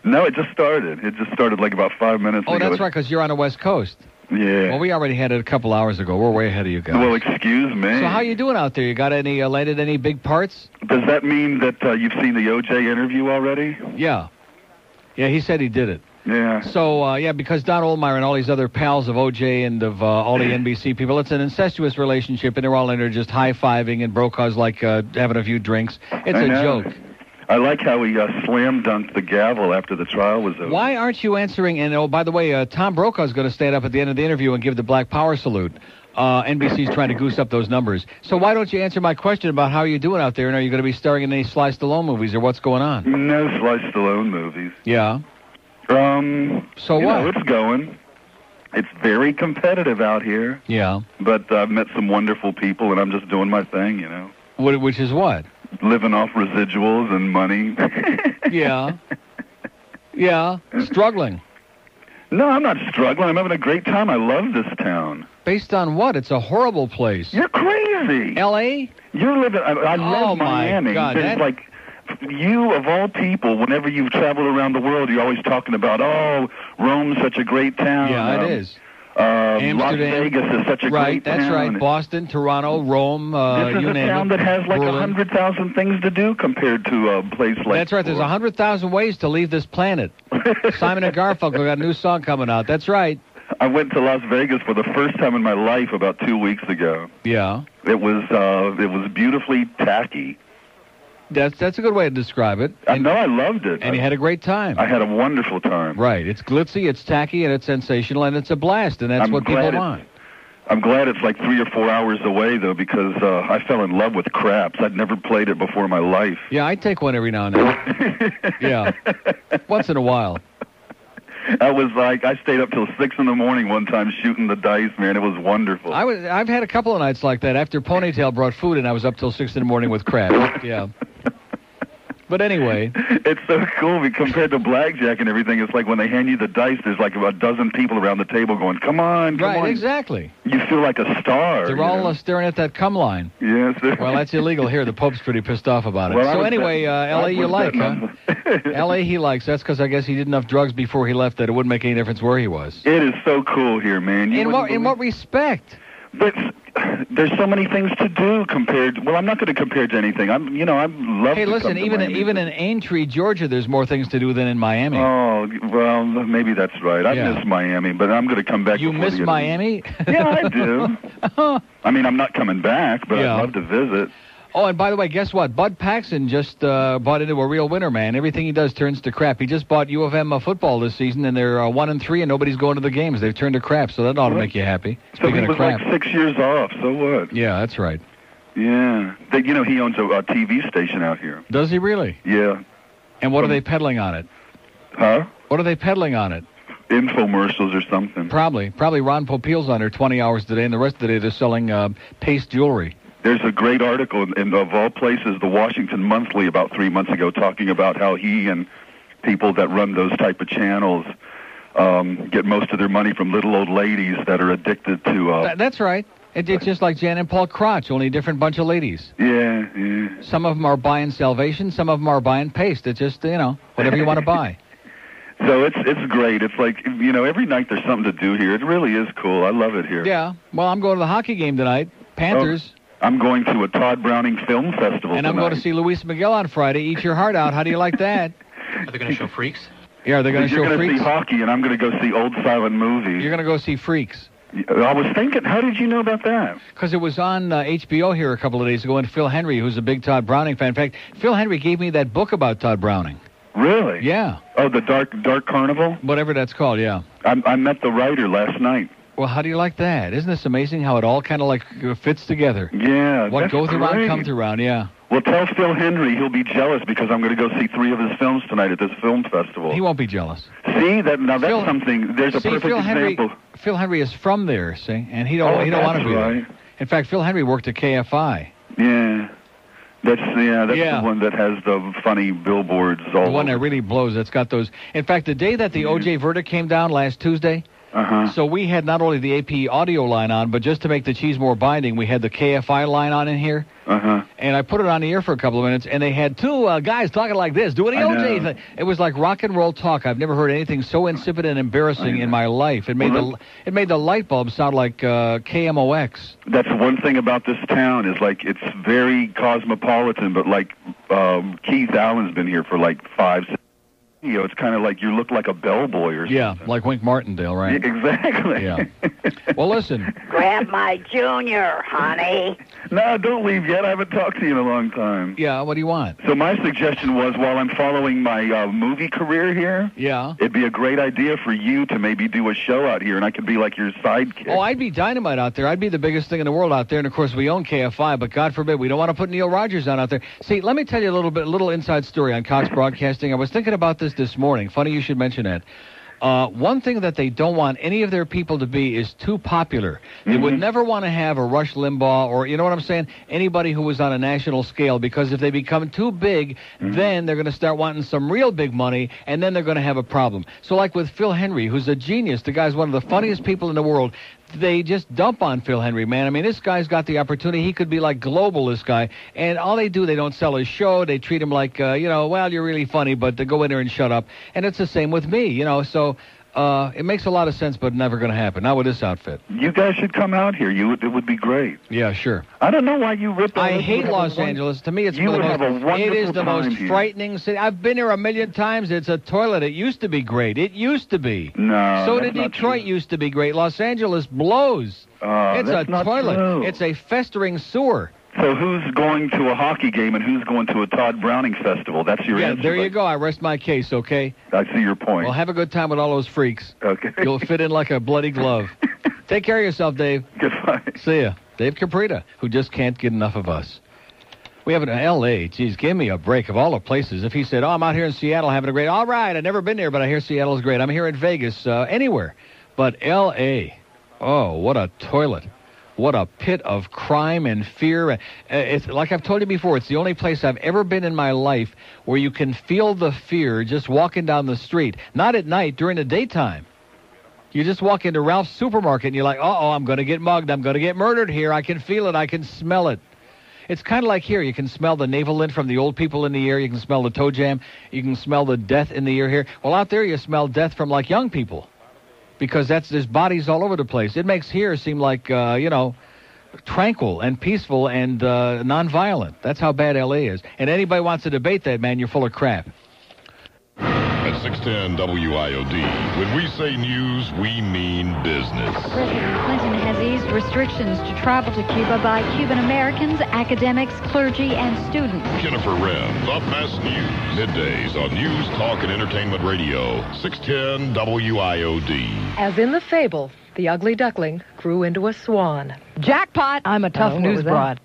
No, it just started. It just started like about 5 minutes ago. Oh, that's right, because you're on the West Coast. Yeah. Well, we already had it a couple hours ago. We're way ahead of you guys. Well, excuse me. So how you doing out there? You got any landed any big parts? Does that mean that you've seen the OJ interview already? Yeah. Yeah, he said he did it. Yeah. So, because Don Ohlmeyer and all these other pals of OJ and of all the NBC people, it's an incestuous relationship, and they're all in there just high-fiving, and Brokaw's like having a few drinks. It's a joke. I like how he slam dunked the gavel after the trial was over. Why aren't you answering? And, oh, by the way, Tom Brokaw's going to stand up at the end of the interview and give the Black Power salute. NBC's trying to goose up those numbers. So why don't you answer my question about how you're doing out there, and are you going to be starring in any Sly Stallone movies, or what's going on? No Sly Stallone movies. Yeah. So what? Know, it's going. It's very competitive out here. Yeah. But I've met some wonderful people, and I'm just doing my thing, you know. Which is what? Living off residuals and money. Yeah. Yeah. Struggling. No, I'm not struggling. I'm having a great time. I love this town. Based on what? It's a horrible place. You're crazy. L.A.? You're living... I love Miami. My God, There's like... You, of all people, whenever you've traveled around the world, you're always talking about, Rome's such a great town. Yeah, it is. Amsterdam. Las Vegas is such a great town. That's right. Boston, Toronto, Rome, this is you a name town it. that has like Berlin. 100,000 things to do compared to a place like... That's right. There's 100,000 ways to leave this planet. Simon and Garfunkel got a new song coming out. That's right. I went to Las Vegas for the first time in my life about 2 weeks ago. Yeah. It was beautifully tacky. That's a good way to describe it. No, I loved it. And you had a great time. I had a wonderful time. Right. It's glitzy, it's tacky, and it's sensational, and it's a blast, and that's what people want. I'm glad it's like 3 or 4 hours away, though, because I fell in love with craps. I'd never played it before in my life. Yeah, I take one every now and then. Yeah. Once in a while. I stayed up till 6 in the morning one time shooting the dice, man. It was wonderful. I've had a couple of nights like that. After Ponytail brought food, and I was up till 6 in the morning with crap. Yeah. But anyway. It's so cool compared to blackjack and everything. It's like when they hand you the dice, there's like about a dozen people around the table going, come on, come on. Right, exactly. You feel like a star. They're all staring at that cum line. Yes. Well, that's illegal here. The Pope's pretty pissed off about it. Well, so anyway, L.A. you like, huh? L.A. he likes. That's because I guess he did enough drugs before he left that it wouldn't make any difference where he was. It is so cool here, man. In what respect? But there's so many things to do compared. Well, I'm not going to compare to anything. I love. Hey, listen, even in Aintree, Georgia, there's more things to do than in Miami. Oh, well, maybe that's right. I miss Miami, but I'm going to come back. You miss Miami? Yeah, I do. I mean, I'm not coming back, but I'd love to visit. Oh, and by the way, guess what? Bud Paxson just bought into a real winner, man. Everything he does turns to crap. He just bought U of M football this season, and they're 1-3, and nobody's going to the games. They've turned to crap, so that ought to make you happy. Speaking of crap. Like 6 years off, so what? Yeah, that's right. Yeah. He owns a TV station out here. Does he really? Yeah. And what are they peddling on it? Huh? What are they peddling on it? Infomercials or something. Probably Ron Popeil's on there 20 hours today, and the rest of the day they're selling paste jewelry. There's a great article in, of all places, the Washington Monthly about 3 months ago, talking about how he and people that run those type of channels get most of their money from little old ladies that are addicted to... That's right. It's just like Jan and Paul Crotch, only a different bunch of ladies. Yeah. Some of them are buying salvation, some of them are buying paste. It's just, whatever you want to buy. So it's great. It's like, every night there's something to do here. It really is cool. I love it here. Yeah. Well, I'm going to the hockey game tonight. Panthers. Oh, I'm going to a Todd Browning film festival And I'm going to see Luis Miguel on Friday. Eat your heart out. How do you like that? Are they going to show Freaks? Yeah, they're going to show Freaks. You're going to see hockey, and I'm going to go see old silent movies. You're going to go see Freaks. I was thinking, how did you know about that? Because it was on HBO here a couple of days ago, and Phil Henry, who's a big Todd Browning fan. In fact, Phil Henry gave me that book about Todd Browning. Really? Yeah. Oh, the Dark Carnival? Whatever that's called, yeah. I met the writer last night. Well, how do you like that? Isn't this amazing how it all kind of like fits together? Yeah, what goes around comes around, yeah. Well, tell Phil Henry he'll be jealous because I'm going to go see 3 of his films tonight at this film festival. He won't be jealous. See, that's something. There's a perfect example. Phil Henry is from there, see, and he don't want to be there. In fact, Phil Henry worked at KFI. Yeah. That's the one that has the funny billboards all over. The one that really blows. That's got those. In fact, the day that the OJ verdict came down last Tuesday, so we had not only the AP audio line on, but just to make the cheese more binding, we had the KFI line on in here. And I put it on the air for a couple of minutes, and they had 2 guys talking like this, doing the OJ thing. It was like rock and roll talk. I've never heard anything so insipid and embarrassing in my life. It made the light bulb sound like KMOX. That's one thing about this town is like it's very cosmopolitan, but like Keith Allen's been here for like 5, 6. It's kind of like you look like a bellboy or something. Yeah, like Wink Martindale, right? Exactly. Yeah. Well, listen. Grab my junior, honey. No, don't leave yet. I haven't talked to you in a long time. Yeah, what do you want? So my suggestion was, while I'm following my movie career here, it'd be a great idea for you to maybe do a show out here, and I could be like your sidekick. Oh, I'd be dynamite out there. I'd be the biggest thing in the world out there, and of course we own KFI, but God forbid, we don't want to put Neil Rogers on out there. See, let me tell you a little inside story on Cox Broadcasting. I was thinking about this morning. Funny you should mention that. One thing that they don't want any of their people to be is too popular. They would never want to have a Rush Limbaugh or, you know what I'm saying, anybody who was on a national scale, because if they become too big, then they're going to start wanting some real big money, and then they're going to have a problem. So like with Phil Henry, who's a genius, the guy's one of the funniest people in the world, they just dump on Phil Henry, man. I mean, this guy's got the opportunity. He could be like global, this guy. And all they do, they don't sell his show. They treat him like, well, you're really funny, but to go in there and shut up. And it's the same with me, so it makes a lot of sense, but never going to happen. Not with this outfit. You guys should come out here. It would be great. Yeah, sure. I don't know why you ripped. I hate Los Angeles. To me, it's it is the most frightening city. I've been here a million times. It's a toilet. It used to be great. It used to be. No. So did Detroit used to be great. Los Angeles blows. It's a toilet. True. It's a festering sewer. So who's going to a hockey game and who's going to a Todd Browning festival? That's your answer. Yeah, there you go. I rest my case, okay? I see your point. Well, have a good time with all those freaks. Okay. You'll fit in like a bloody glove. Take care of yourself, Dave. Goodbye. See ya. Dave Caprita, who just can't get enough of us. We have it in L.A. Geez, give me a break of all the places. If he said, I'm out here in Seattle having a great... All right, I've never been there, but I hear Seattle's great. I'm here in Vegas, anywhere. But L.A., oh, what a toilet. What a pit of crime and fear. It's like I've told you before, it's the only place I've ever been in my life where you can feel the fear just walking down the street. Not at night, during the daytime. You just walk into Ralph's supermarket and you're like, I'm going to get mugged. I'm going to get murdered here. I can feel it. I can smell it. It's kind of like here. You can smell the navel lint from the old people in the air. You can smell the toe jam. You can smell the death in the air here. Well, out there you smell death from like young people. Because there's bodies all over the place. It makes here seem like, tranquil and peaceful and nonviolent. That's how bad L.A. is. And anybody wants to debate that, man, you're full of crap. At 610 WIOD, when we say news, we mean business. President Clinton has eased restrictions to travel to Cuba by Cuban Americans, academics, clergy, and students. Jennifer Wren, the best news. Middays on News, Talk, and Entertainment Radio, 610 WIOD. As in the fable, the ugly duckling grew into a swan. Jackpot! I'm a tough news broad.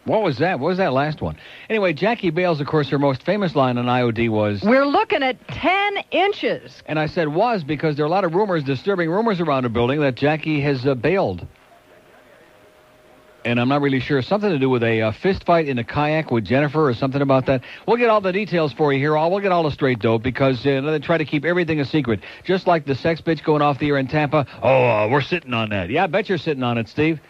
What was that? What was that last one? Anyway, Jackie Bales, of course, her most famous line on IOD was... We're looking at 10 inches. And I said was because there are a lot of disturbing rumors around the building that Jackie has bailed. And I'm not really sure. Something to do with a fist fight in a kayak with Jennifer or something about that. We'll get all the details for you here. We'll get all the straight dope because they try to keep everything a secret. Just like the sex bitch going off the air in Tampa. Oh, we're sitting on that. Yeah, I bet you're sitting on it, Steve.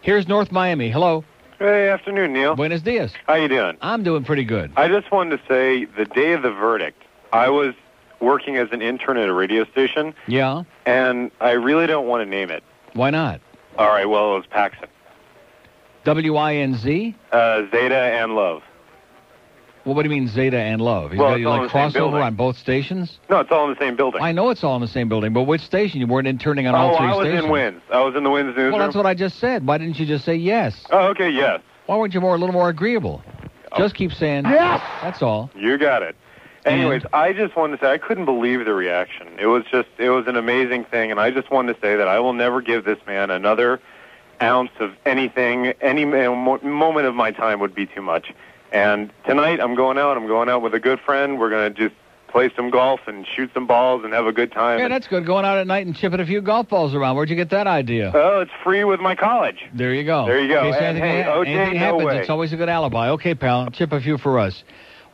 Here's North Miami. Hello. Hey, afternoon, Neil. Buenos dias. How you doing? I'm doing pretty good. I just wanted to say the day of the verdict, I was working as an intern at a radio station. Yeah. And I really don't want to name it. Why not? All right, well, it was Paxson. WINZ? Zeta and Love. Well, what do you mean Zeta and Love? Well, You like crossover on both stations? No, it's all in the same building. I know it's all in the same building, but which station? You weren't interning on all three stations. I was in WINS. I was in the WINS newsroom. Well, that's what I just said. Why didn't you just say yes? Oh, okay, yes. Why weren't you a little more agreeable? Just keep saying yes. That's all. You got it. Anyways, I just wanted to say I couldn't believe the reaction. It was an amazing thing, and I just wanted to say that I will never give this man another ounce of anything. Any moment of my time would be too much. And tonight I'm going out with a good friend. We're going to just play some golf and shoot some balls and have a good time. Yeah, that's good. Going out at night and chipping a few golf balls around. Where'd you get that idea? Oh, it's free with my college. There you go. There you go. In case anything happens, way. it's always a good alibi. Okay, pal, chip a few for us.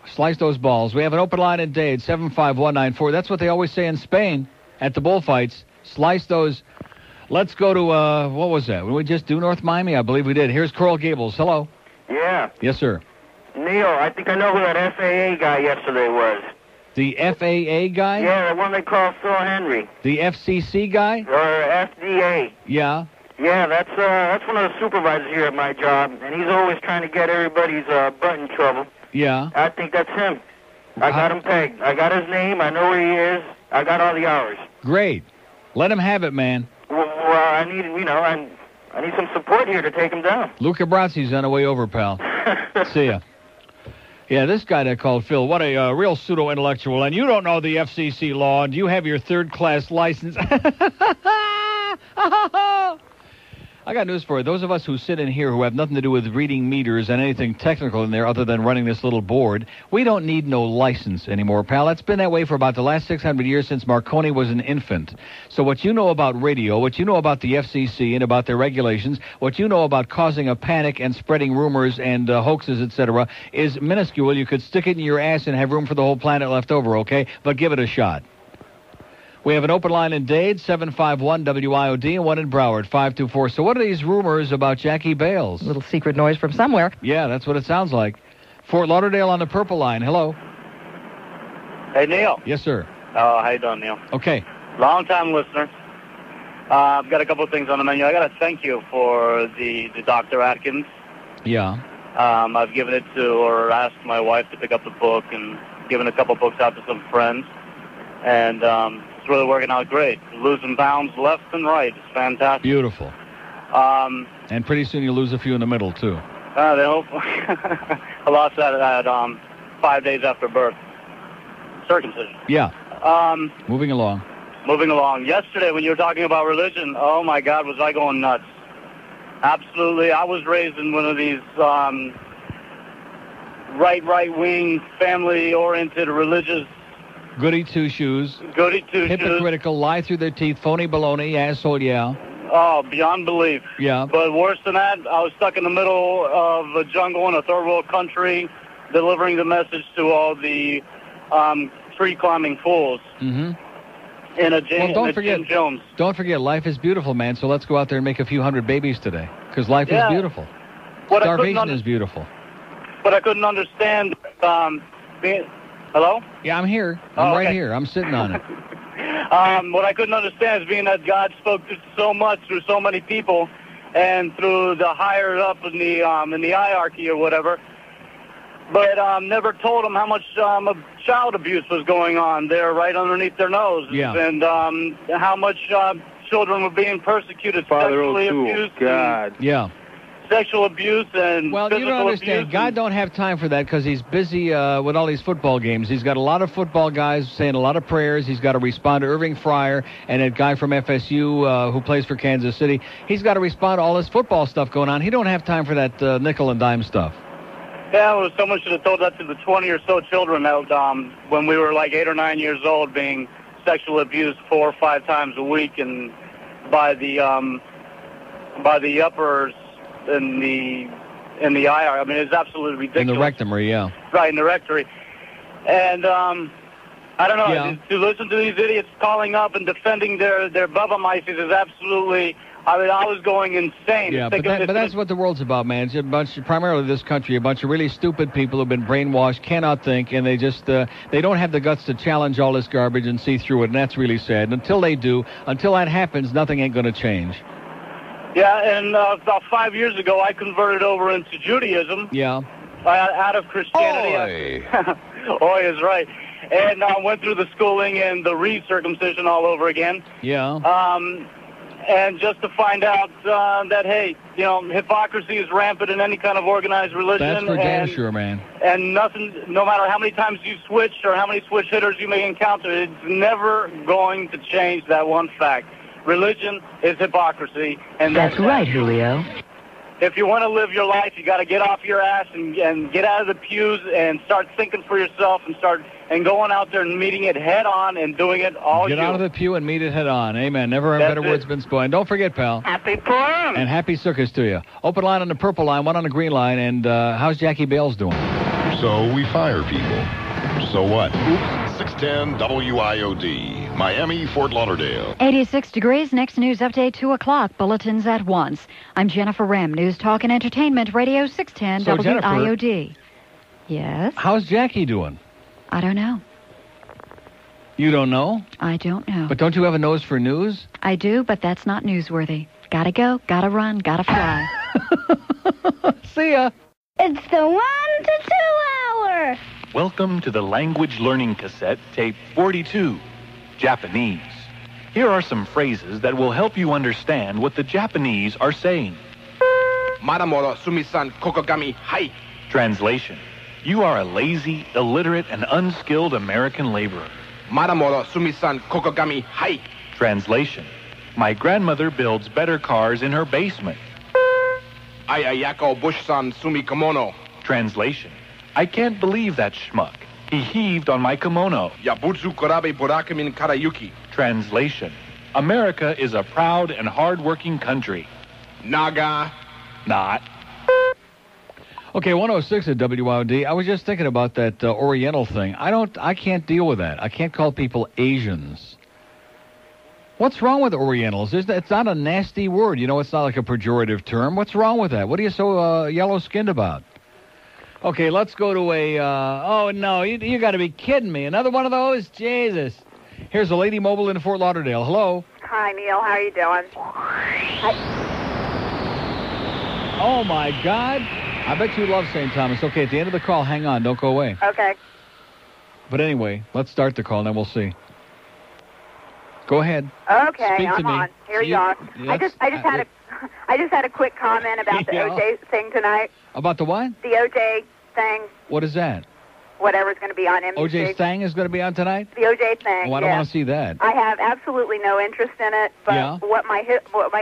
Slice those balls. We have an open line in Dade, 75194. That's what they always say in Spain at the bullfights. Slice those. Let's go to, what was that? Did we just do North Miami? I believe we did. Here's Coral Gables. Hello. Yeah. Yes, sir. Neil, I think I know who that FAA guy yesterday was. The FAA guy? Yeah, the one they call Phil Henry. The FCC guy? Or FDA. Yeah. Yeah, that's one of the supervisors here at my job, and he's always trying to get everybody's butt in trouble. Yeah. I think that's him. I got him pegged. I got his name. I know where he is. I got all the hours. Great. Let him have it, man. Well, I need, I need some support here to take him down. Luca Brazzi's on the way over, pal. See ya. Yeah, this guy that called Phil, what a real pseudo-intellectual. And you don't know the FCC law, and you have your third-class license. I got news for you. Those of us who sit in here who have nothing to do with reading meters and anything technical in there other than running this little board, we don't need no license anymore, pal. It's been that way for about the last 600 years since Marconi was an infant. So what you know about radio, what you know about the FCC and about their regulations, what you know about causing a panic and spreading rumors and hoaxes, etc., is minuscule. You could stick it in your ass and have room for the whole planet left over, okay? But give it a shot. We have an open line in Dade, 751-WIOD, and one in Broward, 524. So what are these rumors about Jackie Bales? Little secret noise from somewhere. Yeah, that's what it sounds like. Fort Lauderdale on the purple line. Hello. Hey, Neil. Yes, sir. How you doing, Neil? Okay. Long-time listener. I've got a couple of things on the menu. I got to thank you for the Dr. Atkins. Yeah. I've given it to, or asked my wife to pick up the book and given a couple books out to some friends. And it's really working out great. Losing pounds left and right. It's fantastic. Beautiful. And pretty soon you lose a few in the middle, too. I lost that at 5 days after birth. Circumcision. Yeah. Moving along. Yesterday when you were talking about religion, oh, my God, was I going nuts. Absolutely. I was raised in one of these right-wing, family-oriented religious Goody two-shoes. Hypocritical, lie through their teeth, phony baloney, asshole, yeah. Oh, beyond belief. Yeah. But worse than that, I was stuck in the middle of a jungle in a third world country, delivering the message to all the tree-climbing fools. Mm-hmm. In a Jim Jones. Don't forget, life is beautiful, man, so let's go out there and make a few hundred babies today, because life is beautiful. Starvation is beautiful. But I couldn't understand Hello? Yeah, I'm here. I'm right here. I'm sitting on it. What I couldn't understand is being that God spoke to so much through so many people and through the higher up in the hierarchy or whatever, but never told them how much child abuse was going on there right underneath their nose. Yeah. And how much children were being persecuted, sexually abused. God. Yeah. Sexual abuse and well, physical you don't understand. abuse. God don't have time for that because he's busy with all these football games. He's got a lot of football guys saying a lot of prayers. He's got to respond to Irving Fryer and that guy from FSU who plays for Kansas City. He's got to respond to all this football stuff going on. He don't have time for that nickel and dime stuff. Yeah, well, someone should have told that to the 20 or so children that when we were like 8 or 9 years old being sexually abused 4 or 5 times a week and by the uppers IR. I mean, it's absolutely ridiculous. In the rectory, yeah. Right, in the rectory. And I don't know. Yeah. To listen to these idiots calling up and defending their Bubba mice is absolutely. I mean, I was going insane. Yeah, but that's what the world's about, man. It's a bunch, primarily this country, a bunch of really stupid people who've been brainwashed, cannot think, and they just they don't have the guts to challenge all this garbage and see through it, and that's really sad. And until they do, until that happens, nothing ain't going to change. Yeah, and about 5 years ago, I converted over into Judaism. Yeah. Out of Christianity. Oy is right. And went through the schooling and the re-circumcision all over again. Yeah. And just to find out that, hey, you know, hypocrisy is rampant in any kind of organized religion. That's for damn sure, man. And nothing, no matter how many times you switch or how many switch hitters you may encounter, it's never going to change that one fact. Religion is hypocrisy. And that's right, Julio. If you want to live your life, you got to get off your ass and get out of the pews and start thinking for yourself and going out there and meeting it head on and doing it all. Get out of the pew and meet it head on. Amen. Never a better word's been spoken. Don't forget, pal. Happy Purim. And happy circus to you. Open line on the purple line, one on the green line. And how's Jackie Bales doing? So we fire people. So what? 610 WIOD, Miami, Fort Lauderdale. 86 degrees. Next news update, 2 o'clock. Bulletins at once. I'm Jennifer Rem, News, Talk, and Entertainment, Radio 610 So, WIOD. Jennifer, yes? How's Jackie doing? I don't know. You don't know? I don't know. But don't you have a nose for news? I do, but that's not newsworthy. Gotta go, gotta run, gotta fly. See ya. It's the 1 to 2 hour. Welcome to the Language Learning Cassette, tape 42, Japanese. Here are some phrases that will help you understand what the Japanese are saying. Maramoro Sumi-san Kokogami Hai. Translation. You are a lazy, illiterate, and unskilled American laborer. Maramoro Sumi-san Kokogami Hai. Translation. My grandmother builds better cars in her basement. Ayayako Bush-san Sumi Kimono. Translation. I can't believe that schmuck. He heaved on my kimono. Yabutsu Korabe Borakamin Karayuki. Translation. America is a proud and hard-working country. Naga. Not. Okay, 106 at WIOD. I was just thinking about that Oriental thing. I can't deal with that. I can't call people Asians. What's wrong with Orientals? It's not a nasty word. You know, it's not like a pejorative term. What's wrong with that? What are you so yellow-skinned about? Okay, let's go to a, oh, no, you got to be kidding me. Another one of those? Jesus. Here's a Lady Mobile in Fort Lauderdale. Hello. Hi, Neil. How are you doing? Oh, my God. I bet you love St. Thomas. Okay, at the end of the call, hang on. Don't go away. Okay. But anyway, let's start the call, and then we'll see. Go ahead. Okay, Speak to I'm me. on. Here you are. I just had a quick comment about the OJ thing tonight. About the what? The OJ thing. What is that? Whatever's going to be on NBC. OJ's thing is going to be on tonight? The OJ thing. Oh, I don't want to see that. I have absolutely no interest in it, but what my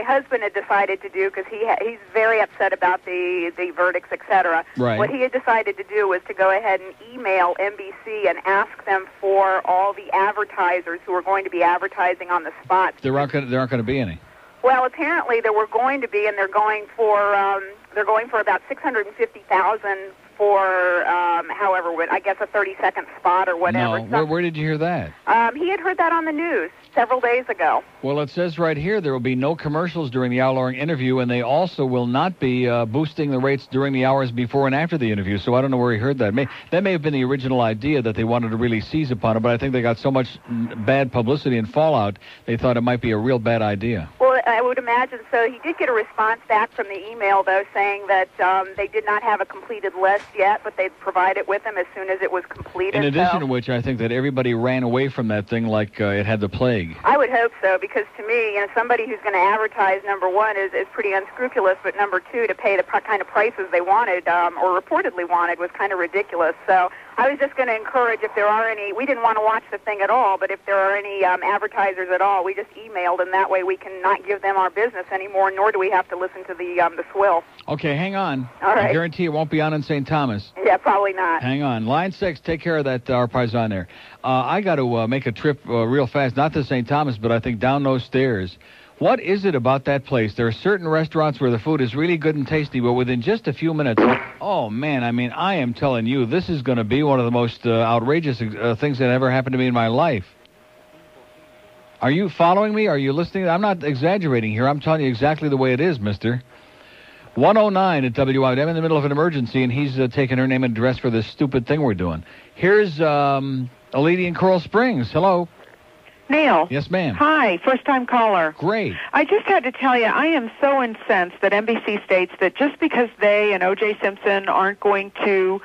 husband had decided to do, because he's very upset about the verdicts, etc. Right. What he had decided to do was to go ahead and email NBC and ask them for all the advertisers who are going to be advertising on the spots. There aren't going to be any. Well, apparently there were going to be, and they're going for about 650,000 for however, I guess a 30-second spot or whatever. No, where did you hear that? He had heard that on the news several days ago. Well, it says right here there will be no commercials during the hour-long interview, and they also will not be boosting the rates during the hours before and after the interview. So I don't know where he heard that. That may have been the original idea that they wanted to really seize upon it, but I think they got so much bad publicity and fallout, they thought it might be a real bad idea. Well, I would imagine so. He did get a response back from the email, though, saying that they did not have a completed list yet, but they'd provide it with him as soon as it was completed. In addition to which, I think that everybody ran away from that thing like it had the plague. I would hope so, because to me, somebody who's going to advertise, number one, is pretty unscrupulous, but number two, to pay the kind of prices they wanted or reportedly wanted was kind of ridiculous. So I was just going to encourage, if there are any, we didn't want to watch the thing at all, but if there are any advertisers at all, we just emailed, and that way we can not give them our business anymore, nor do we have to listen to the swill. Okay, hang on. All right. I guarantee it won't be on in St. Thomas. Yeah, probably not. Hang on. Line 6, take care of that, our paisan there. I got to make a trip real fast, not to St. Thomas, but I think down those stairs What is it about that place? There are certain restaurants where the food is really good and tasty, but within just a few minutes, oh, man, I mean, I am telling you, this is going to be one of the most outrageous things that ever happened to me in my life. Are you following me? Are you listening? I'm not exaggerating here. I'm telling you exactly the way it is, mister. 109 at WIOD. I'm in the middle of an emergency, and he's taking her name and address for this stupid thing we're doing. Here's a lady in Coral Springs. Hello. Neil. Yes, ma'am. Hi, first-time caller. Great. I just had to tell you, I am so incensed that NBC states that just because they and O.J. Simpson aren't going to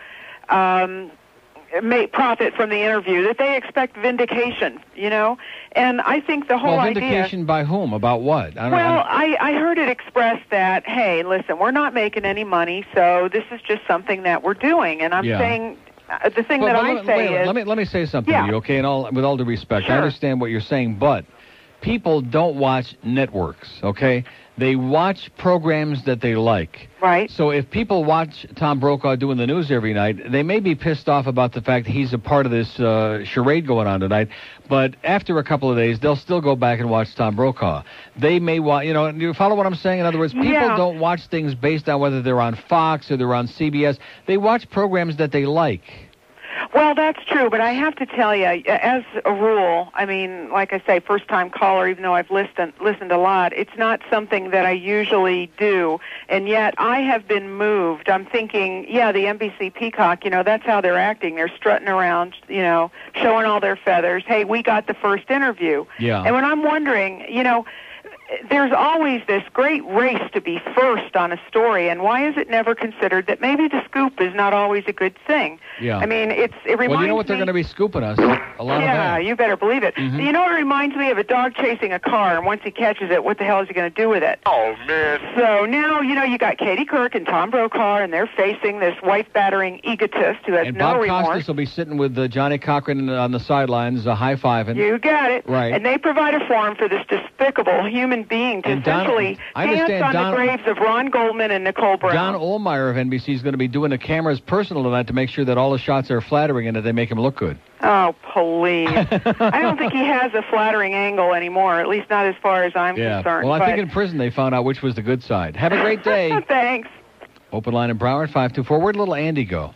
make profit from the interview, that they expect vindication, you know? And I think the whole idea... vindication by whom? About what? I heard it expressed that, hey, listen, we're not making any money, so this is just something that we're doing. And I'm saying... the thing that I say is... Let me say something to you, okay? And with all due respect, I understand what you're saying, but people don't watch networks, okay? They watch programs that they like. Right. So if people watch Tom Brokaw doing the news every night, they may be pissed off about the fact that he's a part of this charade going on tonight, but after a couple of days, they'll still go back and watch Tom Brokaw. They may watch, you follow what I'm saying? In other words, people don't watch things based on whether they're on Fox or they're on CBS. They watch programs that they like. Well, that's true, but I have to tell you, as a rule, I mean, like I say, first-time caller, even though I've listened a lot, it's not something that I usually do, and yet I have been moved. I'm thinking, the NBC Peacock, that's how they're acting. They're strutting around, showing all their feathers. Hey, we got the first interview. Yeah. And when I'm wondering, there's always this great race to be first on a story, and why is it never considered that maybe the scoop is not always a good thing? Yeah. I mean, it reminds me... Well, you know what they're going to be scooping us? A lot of that. Yeah, you better believe it. Mm-hmm. You know what it reminds me of? A dog chasing a car, and once he catches it, what the hell is he going to do with it? Oh, man. So now, you got Katie Couric and Tom Brokaw, and they're facing this wife-battering egotist who has no remorse. And Bob Costas will be sitting with Johnnie Cochran on the sidelines, high-fiving. You got it. Right. And they provide a forum for this despicable human being to essentially dance on the graves of Ron Goldman and Nicole Brown. Don Ohlmeyer of NBC is going to be doing the cameras personal tonight to make sure that all the shots are flattering and that they make him look good. Oh, please. I don't think he has a flattering angle anymore, at least not as far as I'm concerned. Well, I think in prison they found out which was the good side. Have a great day. Thanks. Open line in Broward, 524. Where'd little Andy go?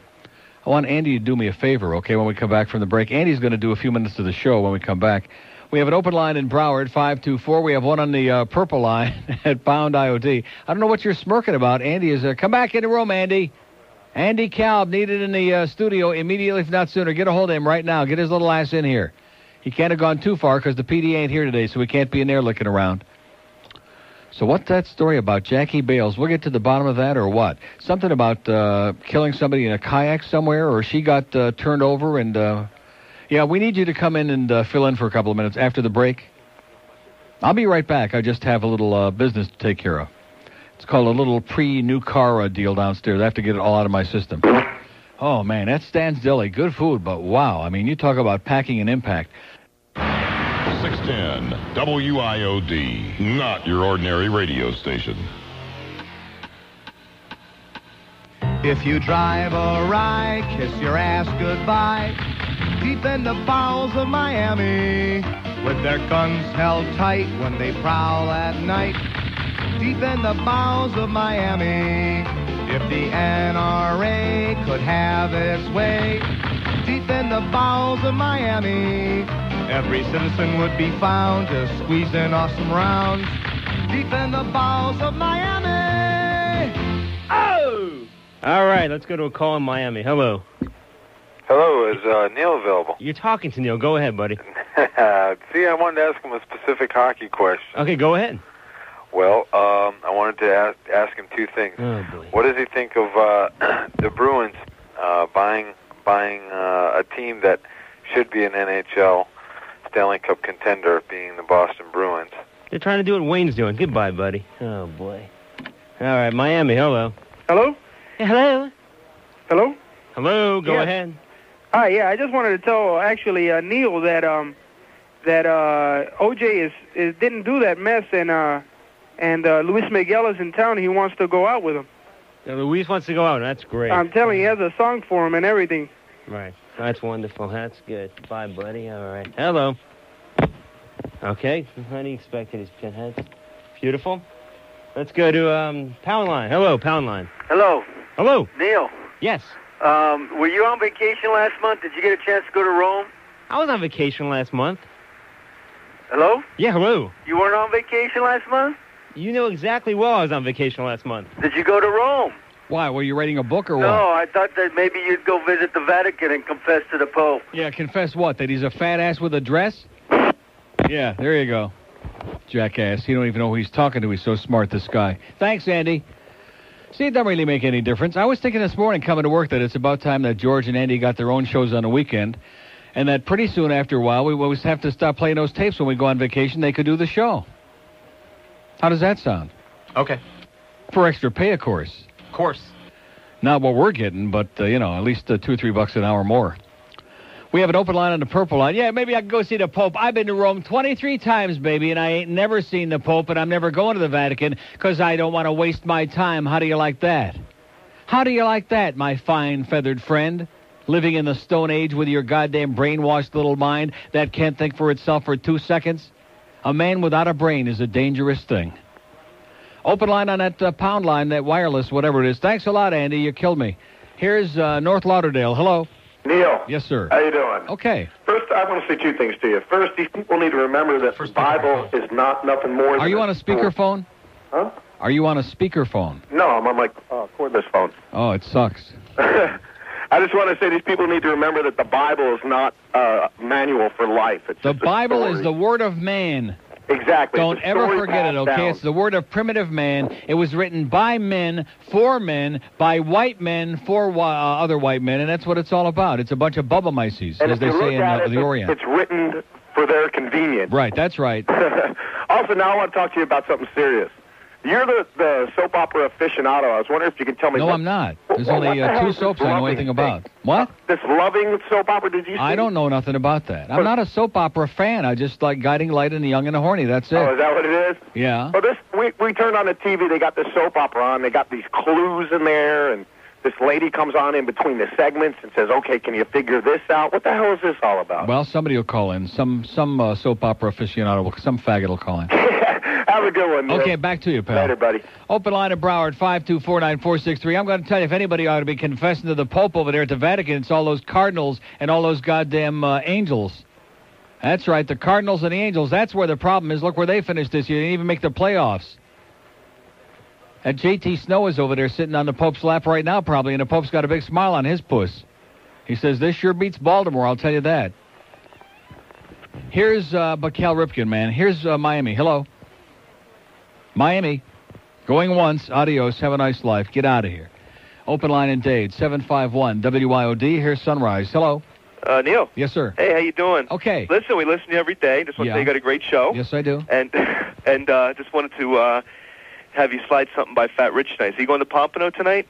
I want Andy to do me a favor, okay, when we come back from the break. Andy's going to do a few minutes of the show when we come back. We have an open line in Broward, 524. We have one on the purple line at Pound IOD. I don't know what you're smirking about. Andy is... come back in the room, Andy. Andy Kalb needed in the studio immediately, if not sooner. Get a hold of him right now. Get his little ass in here. He can't have gone too far because the PD ain't here today, so he can't be in there looking around. So what's that story about Jackie Bales? We'll get to the bottom of that or what? Something about killing somebody in a kayak somewhere, or she got turned over and... Yeah, we need you to come in and fill in for a couple of minutes after the break. I'll be right back. I just have a little business to take care of. It's called a little pre-new car deal downstairs. I have to get it all out of my system. Oh, man, that's Stan's Deli. Good food, but wow. I mean, you talk about packing an impact. 610 WIOD, not your ordinary radio station. If you drive a ride, kiss your ass goodbye. Deep in the bowels of Miami, with their guns held tight when they prowl at night. Deep in the bowels of Miami, if the NRA could have its way. Deep in the bowels of Miami, every citizen would be found just squeezing off some rounds. Deep in the bowels of Miami. Oh! All right, let's go to a call in Miami. Hello. Hello, is Neil available? You're talking to Neil. Go ahead, buddy. See, I wanted to ask him a specific hockey question. Okay, go ahead. Well, I wanted to ask him two things. Oh, boy. What does he think of the Bruins buying a team that should be an NHL Stanley Cup contender, being the Boston Bruins? They're trying to do what Wayne's doing. Goodbye, buddy. Oh, boy. All right, Miami, hello. Hello? Hello? Hello? Hello, go Yes. ahead. Hi, yeah, I just wanted to tell actually Neil that OJ didn't do that mess, and Luis Miguel is in town. He wants to go out with him. Yeah, Luis wants to go out. That's great. I'm telling you, he has a song for him and everything. Right. That's wonderful. That's good. Bye, buddy. All right. Hello. Okay. How do you expect it? His pinheads? Beautiful. Let's go to Pound Line. Hello, Pound Line. Hello. Hello. Neil. Yes. Were you on vacation last month? Did you get a chance to go to Rome? I was on vacation last month. Hello? Yeah, hello. You weren't on vacation last month? You know exactly well I was on vacation last month. Did you go to Rome? Why? Were you writing a book or what? No, I thought that maybe you'd go visit the Vatican and confess to the Pope. Yeah, confess what? That he's a fat ass with a dress? Yeah, there you go. Jackass. He don't even know who he's talking to. He's so smart, this guy. Thanks, Andy. See, it doesn't really make any difference. I was thinking this morning coming to work that it's about time that George and Andy got their own shows on the weekend, and that pretty soon after a while we always have to stop playing those tapes when we go on vacation. They could do the show. How does that sound? Okay. For extra pay, of course. Of course. Not what we're getting, but, at least $2 or $3 an hour more. We have an open line on the Purple Line. Yeah, maybe I can go see the Pope. I've been to Rome 23 times, baby, and I ain't never seen the Pope, and I'm never going to the Vatican because I don't want to waste my time. How do you like that? How do you like that, my fine feathered friend? Living in the Stone Age with your goddamn brainwashed little mind that can't think for itself for 2 seconds? A man without a brain is a dangerous thing. Open line on that pound line, that wireless, whatever it is. Thanks a lot, Andy. You killed me. Here's North Lauderdale. Hello. Neil. Yes, sir. How you doing? Okay. First, I want to say two things to you. First, these people need to remember that the Bible is not nothing more than... Are you on a speakerphone? Huh? Are you on a speakerphone? No, I'm on my cordless phone. Oh, it sucks. I just want to say these people need to remember that the Bible is not a manual for life. It's the just a Bible story. is the word of man. Exactly. Don't It's a ever story forget it, passed okay? down. It's the word of primitive man. It was written by men, for men, by white men, for other white men, and that's what it's all about. It's a bunch of bubble mices, And as if they you say look in at it, the Orient. It's written for their convenience. Right, that's right. Also, now I want to talk to you about something serious. You're the soap opera aficionado. I was wondering if you could tell me... No, I'm not. There's only what the hell two is soaps this I know loving anything about. What? This loving soap opera, did you see? I don't know nothing about that. I'm not a soap opera fan. I just like Guiding Light and The Young and the Horny. That's it. Oh, is that what it is? Yeah. Well, we turned on the TV. They got this soap opera on. They got these clues in there, and this lady comes on in between the segments and says, "Okay, can you figure this out?" What the hell is this all about? Well, somebody will call in. Some soap opera aficionado, some faggot will call in. Have a good one, Neil. Okay, back to you, pal. Later, buddy. Open line at Broward, 5249463. I'm going to tell you, if anybody ought to be confessing to the Pope over there at the Vatican, it's all those cardinals and all those goddamn angels. That's right, the Cardinals and the Angels. That's where the problem is. Look where they finished this year. They didn't even make the playoffs. And J.T. Snow is over there sitting on the Pope's lap right now, probably, and the Pope's got a big smile on his puss. He says, this sure beats Baltimore, I'll tell you that. Here's Cal Ripken, man. Here's Miami. Hello. Miami. Going once. Adios. Have a nice life. Get out of here. Open line in Dade, 751 WIOD. Here's Sunrise. Hello. Neil. Yes, sir. Hey, how you doing? Okay. Listen, we listen to you every day. Just want to say you got a great show. Yes, I do. And just wanted to have you slide something by Fat Rich tonight. Is he going to Pompano tonight?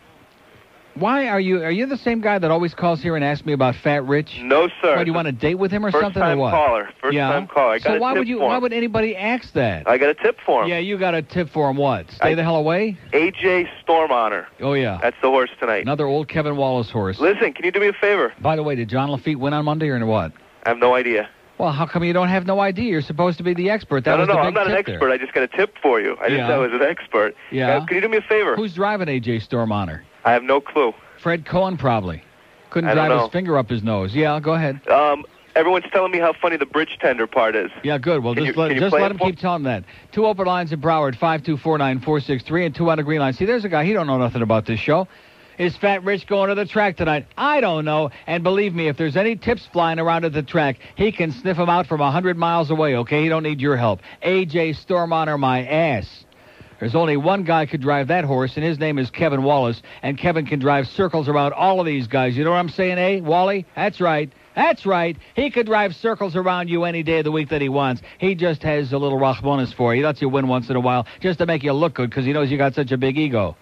Why are you the same guy that always calls here and asks me about Fat Rich? No, sir. Why, do you want to date with him or something or what? First time caller. I got so a why tip would you? for him. Why would anybody ask that? I got a tip for him. Yeah, you got a tip for him. What? Stay the hell away. AJ Storm Honor. Oh yeah. That's the horse tonight. Another old Kevin Wallace horse. Listen, can you do me a favor? By the way, did John Lafitte win on Monday or what? I have no idea. Well, how come you don't have no idea? You're supposed to be the expert. That No, was the big I'm not an tip expert. there. I just got a tip for you. I didn't know I was an expert. Yeah. Can you do me a favor? Who's driving AJ Storm Honor? I have no clue. Fred Cohen probably. Couldn't I don't drive know. his finger up his nose. Yeah, go ahead. Everyone's telling me how funny the bridge tender part is. Yeah, good. Well, Can just you let play him it for keep telling that. 2 open lines in Broward, 5249463, and 2 on the green line. See, there's a guy. He don't know nothing about this show. Is Fat Rich going to the track tonight? I don't know. And believe me, if there's any tips flying around at the track, he can sniff them out from 100 miles away, okay? He don't need your help. AJ Storm Honor my ass. There's only one guy could drive that horse, and his name is Kevin Wallace, and Kevin can drive circles around all of these guys. You know what I'm saying, eh, Wally? That's right. That's right. He could drive circles around you any day of the week that he wants. He just has a little Rachmanis for you. He lets you win once in a while just to make you look good because he knows you got such a big ego.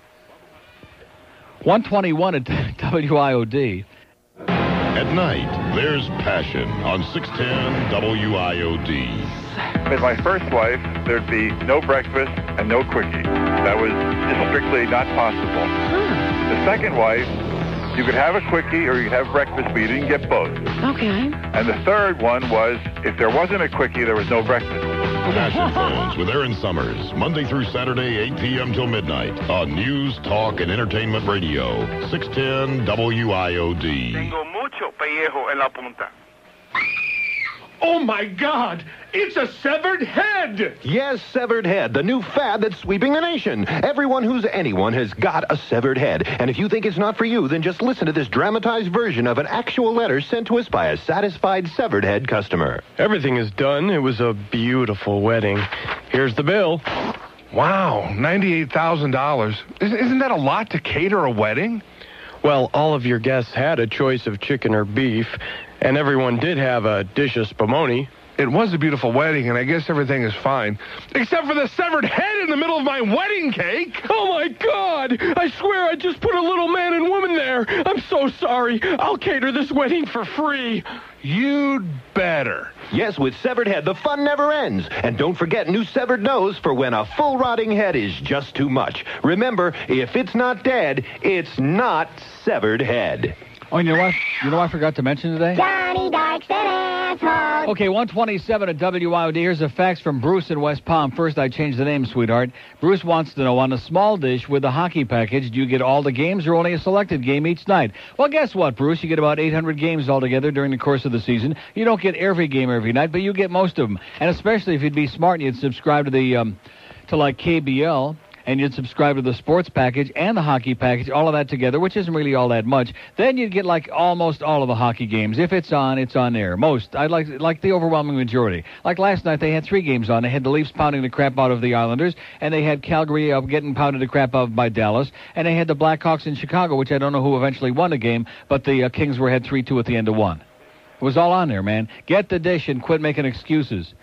121 at WIOD. At night, there's passion on 610 WIOD. With my first wife, there'd be no breakfast and no quickie. That was just strictly not possible. The second wife, you could have a quickie or you could have breakfast, but you didn't get both. Okay. And the third one was, if there wasn't a quickie, there was no breakfast. Passion Phones with Aaron Summers, Monday through Saturday, 8 p.m. till midnight on News, Talk, and Entertainment Radio, 610 WIOD. Tengo mucho pellejo en la punta. Oh, my God! It's a severed head! Yes, severed head, the new fad that's sweeping the nation. Everyone who's anyone has got a severed head. And if you think it's not for you, then just listen to this dramatized version of an actual letter sent to us by a satisfied severed head customer. Everything is done. It was a beautiful wedding. Here's the bill. Wow, $98,000. Isn't that a lot to cater a wedding? Well, all of your guests had a choice of chicken or beef, and everyone did have a dish of spumoni. It was a beautiful wedding, and I guess everything is fine. Except for the severed head in the middle of my wedding cake! Oh, my God! I swear I just put a little man and woman there! I'm so sorry. I'll cater this wedding for free. You'd better. Yes, with severed head, the fun never ends. And don't forget new severed nose for when a full rotting head is just too much. Remember, if it's not dead, it's not severed head. Oh, you know what? You know what I forgot to mention today? Johnny Dark's an asshole. Okay, 127 at WIOD. Here's a fax from Bruce in West Palm. First, I changed the name, sweetheart. Bruce wants to know, on a small dish with the hockey package, do you get all the games or only a selected game each night? Well, guess what, Bruce? You get about 800 games altogether during the course of the season. You don't get every game every night, but you get most of them. And especially if you'd be smart and you'd subscribe to the, to like KBL, and you'd subscribe to the sports package and the hockey package, all of that together, which isn't really all that much, then you'd get like almost all of the hockey games. If it's on, it's on there. Most. I'd like the overwhelming majority. Like last night, they had 3 games on. They had the Leafs pounding the crap out of the Islanders, and they had Calgary getting pounded the crap out of by Dallas, and they had the Blackhawks in Chicago, which I don't know who eventually won the game, but the Kings had 3-2 at the end of 1. It was all on there, man. Get the dish and quit making excuses.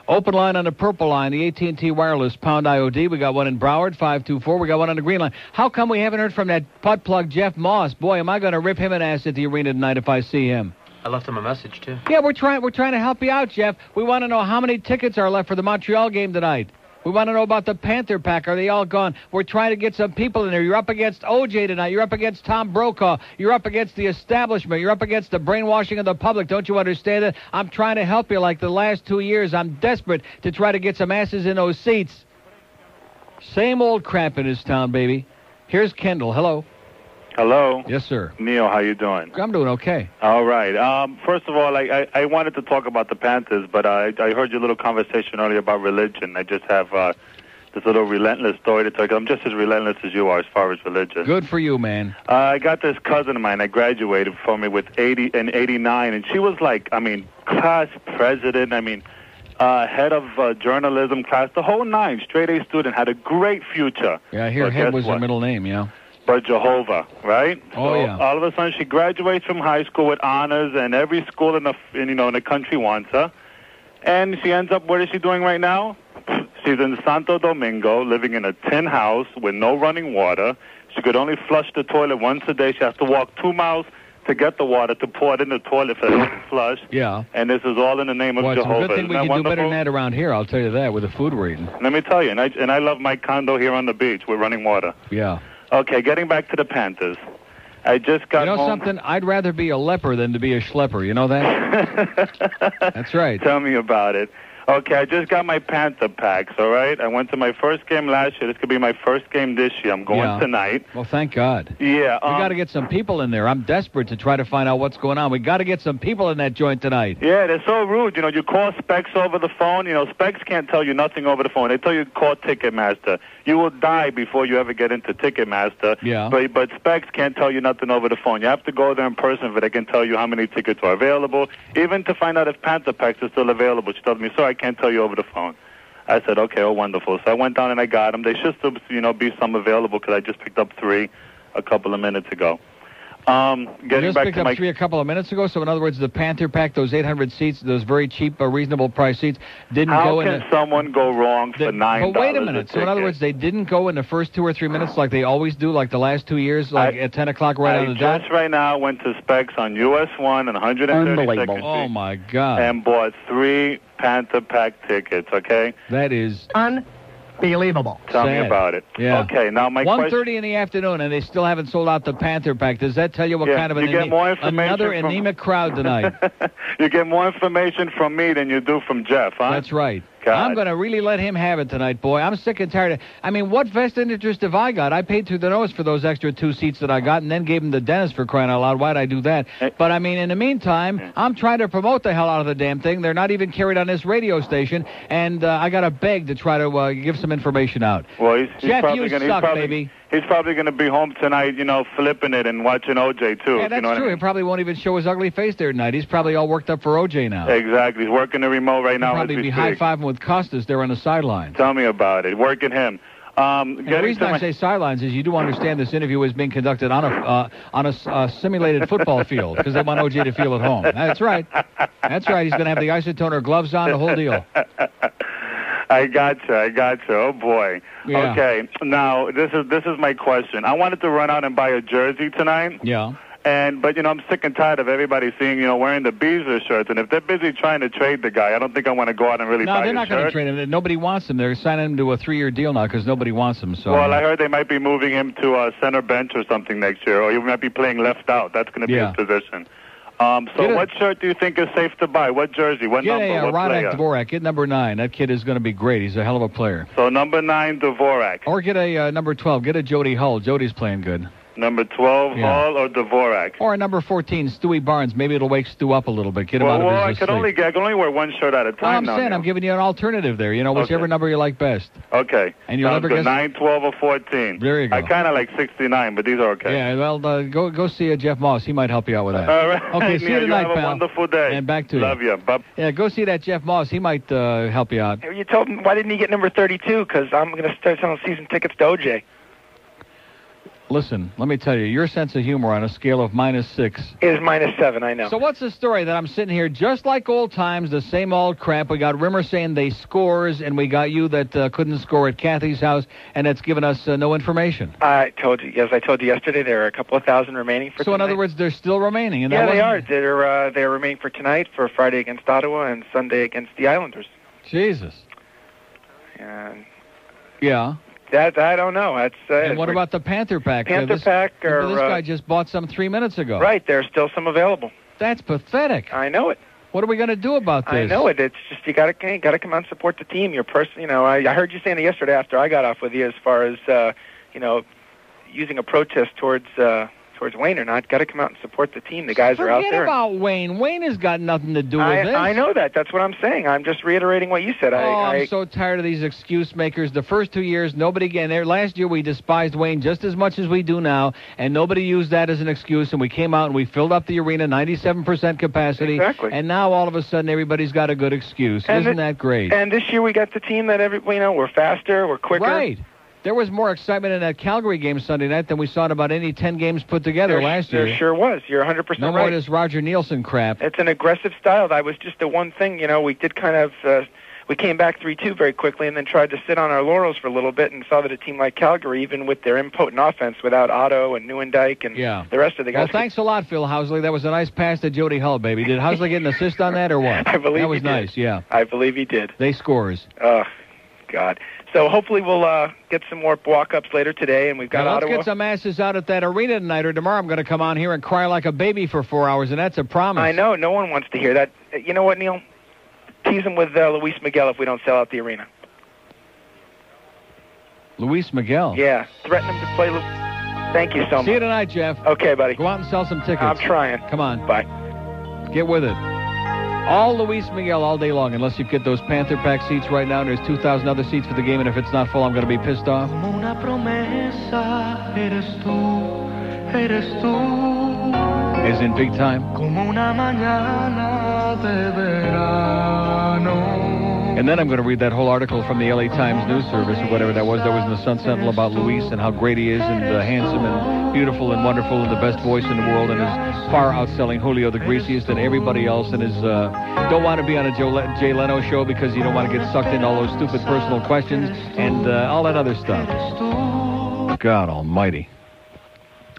Open line on the purple line, the AT&T wireless, pound IOD. We got one in Broward, 524. We got one on the green line. How come we haven't heard from that putt plug Jeff Moss? Boy, am I going to rip him an ass at the arena tonight if I see him. I left him a message, too. Yeah, we're trying to help you out, Jeff. We want to know how many tickets are left for the Montreal game tonight. We want to know about the Panther Pack. Are they all gone? We're trying to get some people in there. You're up against OJ tonight. You're up against Tom Brokaw. You're up against the establishment. You're up against the brainwashing of the public. Don't you understand it? I'm trying to help you like the last 2 years. I'm desperate to try to get some asses in those seats. Same old crap in this town, baby. Here's Kendall. Hello. Hello. Yes, sir. Neil, how you doing? I'm doing okay. All right. First of all, I wanted to talk about the Panthers, but I heard your little conversation earlier about religion. I just have this little relentless story to tell you. I'm just as relentless as you are as far as religion. Good for you, man. I got this cousin of mine that graduated from me with 80 and 89, and she was like, class president, head of journalism class, the whole 9, straight A student, had a great future. Yeah, I hear head was her middle name, yeah. But Jehovah, right? Oh, so yeah. All of a sudden, she graduates from high school with honors, and every school in the country wants her. And she ends up, what is she doing right now? She's in Santo Domingo, living in a tin house with no running water. She could only flush the toilet once a day. She has to walk 2 miles to get the water to pour it in the toilet for her to flush. Yeah. And this is all in the name of Jehovah. It's a good thing we can do better than that around here, I'll tell you that, with the food we're eating. Let me tell you, and I love my condo here on the beach with running water. Yeah. Okay, getting back to the Panthers. I just got home. Something? I'd rather be a leper than to be a schlepper. You know that? That's right. Tell me about it. Okay, I just got my Panther Packs, all right? I went to my first game last year. This could be my first game this year. I'm going tonight. Well, thank God. Yeah. We got to get some people in there. I'm desperate to try to find out what's going on. We got to get some people in that joint tonight. Yeah, they're so rude. You call Specs over the phone. Specs can't tell you nothing over the phone. They tell you to call Ticketmaster. You will die before you ever get into Ticketmaster. Yeah. But Specs can't tell you nothing over the phone. You have to go there in person, but they can tell you how many tickets are available, even to find out if Panther Packs are still available. She told me, sorry, I can't tell you over the phone. I said, okay, oh, wonderful. So I went down and I got them. They should still, be some available because I just picked up 3 a couple of minutes ago. You just picked up 3 a couple of minutes ago, so in other words, the Panther Pack, those 800 seats, those very cheap, reasonable price seats, didn't go in. How can someone go wrong for $9? But wait a minute. So in other words, they didn't go in the first 2 or 3 minutes like they always do, like the last 2 years, at 10 o'clock right on the dot? I just right now went to Specs on US 1 and 132nd Oh, my God. And bought 3 Panther Pack tickets, okay? That is unbelievable. Tell me about it. Yeah. Okay, now my question... 1:30 in the afternoon, and they still haven't sold out the Panther Pack. Does that tell you what kind of another anemic crowd tonight? You get more information from me than you do from Jeff, huh? That's right. God. I'm going to really let him have it tonight, boy. I'm sick and tired of... I mean, what vested interest have I got? I paid through the nose for those extra 2 seats that I got and then gave him the dentist for crying out loud. Why'd I do that? But, I mean, in the meantime, I'm trying to promote the hell out of the damn thing. They're not even carried on this radio station, and I got to beg to try to give some information out. Well, he's Jeff, probably you gonna, suck, he's probably, baby. He's probably going to be home tonight, flipping it and watching OJ, too. Yeah, that's you know what true. I mean? He probably won't even show his ugly face there tonight. He's probably all worked up for OJ now. Exactly. He's working the remote right now. He'll probably be high-fiving with Costas there on the sideline. Tell me about it. Working him. And the reason I say sidelines is you do understand this interview is being conducted on a simulated football field because they want OJ to feel at home. That's right. That's right. He's going to have the isotoner gloves on, the whole deal. I gotcha. Oh, boy. Yeah. Okay. Now, this is my question. I wanted to run out and buy a jersey tonight. Yeah. But I'm sick and tired of everybody seeing, wearing the Beasley shirts. And if they're busy trying to trade the guy, I don't think I want to go out and really buy his shirt. No, they're not going to trade him. Nobody wants him. They're signing him to a 3-year deal now because nobody wants him. So. Well, I heard they might be moving him to center bench or something next year, or he might be playing left out. That's going to be his position. So what shirt do you think is safe to buy? What jersey? What number? What player? Dvorak. Get number 9. That kid is going to be great. He's a hell of a player. So number 9, Dvorak. Or get a number 12. Get a Jody Hull. Jody's playing good. Number 12, Hall or Dvorak? Or a number 14, Stewie Barnes. Maybe it'll wake Stu up a little bit. Get him out of his I can only wear one shirt at a time now. I'm giving you an alternative there. Whichever number you like best. Okay. And you'll never guess 9, 12, or 14. There you go. I kind of like 69, but these are okay. Yeah, well, go see Jeff Moss. He might help you out with that. All right. Okay, see you tonight, have pal. a wonderful day. And back to you. Love you. Bye. Yeah, go see that Jeff Moss. He might help you out. You told him, why didn't he get number 32? Because I'm going to start selling season tickets to OJ. Listen, let me tell you, your sense of humor on a scale of -6 is -7, I know. So what's the story that I'm sitting here just like old times, the same old crap? We got Rimmer saying they scores, and we got you that couldn't score at Kathy's house, and that's given us no information. I told you yesterday, there are a couple of thousand remaining for tonight. So in other words, they're still remaining. And yeah, they are. They're remaining for tonight, for Friday against Ottawa, and Sunday against the Islanders. Jesus. And yeah. That I don't know. That's. And what about the Panther Pack? This guy just bought some 3 minutes ago. Right, there's still some available. That's pathetic. I know it. What are we going to do about this? I know it. It's just you got to come out and support the team. Your person, I heard you saying it yesterday after I got off with you, as far as using a protest towards Wayne or not. Got to come out and support the team. The guys are out there. Forget about Wayne. Wayne has got nothing to do with this. I know that. That's what I'm saying. I'm just reiterating what you said. I'm so tired of these excuse makers. The first 2 years, nobody again. Last year, we despised Wayne just as much as we do now, and nobody used that as an excuse. And we came out and we filled up the arena, 97% capacity. Exactly. And now all of a sudden, everybody's got a good excuse. Isn't that great? And this year, we got the team that we're faster, we're quicker. Right. There was more excitement in that Calgary game Sunday night than we saw in about any 10 games put together last year. There sure was. You're 100% right. No more of this Roger Nielsen crap. It's an aggressive style. That was just the one thing, we did kind of... we came back 3-2 very quickly and then tried to sit on our laurels for a little bit and saw that a team like Calgary, even with their impotent offense without Otto and Nieuwendyk and the rest of the guys... Well, thanks a lot, Phil Housley. That was a nice pass to Jody Hull, baby. Did Housley get an assist on that or what? I believe that was he did. Nice, yeah. I believe he did. They scores. Oh, God. So hopefully we'll get some more walk-ups later today, and we've got Let's Ottawa. get some asses out at that arena tonight, or tomorrow I'm going to come on here and cry like a baby for 4 hours, and that's a promise. I know. No one wants to hear that. You know what, Neil? Tease him with Luis Miguel if we don't sell out the arena. Luis Miguel? Yeah. Threaten him to play... Thank you so much. See you tonight, Jeff. Okay, buddy. Go out and sell some tickets. I'm trying. Come on. Bye. Get with it. All Luis Miguel all day long, unless you get those Panther Pack seats right now, and there's 2,000 other seats for the game, and if it's not full, I'm going to be pissed off. Is in big time. And then I'm going to read that whole article from the LA Times news service or whatever that was in the Sun Sentinel about Luis and how great he is and handsome and beautiful and wonderful and the best voice in the world and is far outselling Julio the greasiest and everybody else and is don't want to be on a Jay Leno show because you don't want to get sucked into all those stupid personal questions and all that other stuff. God almighty.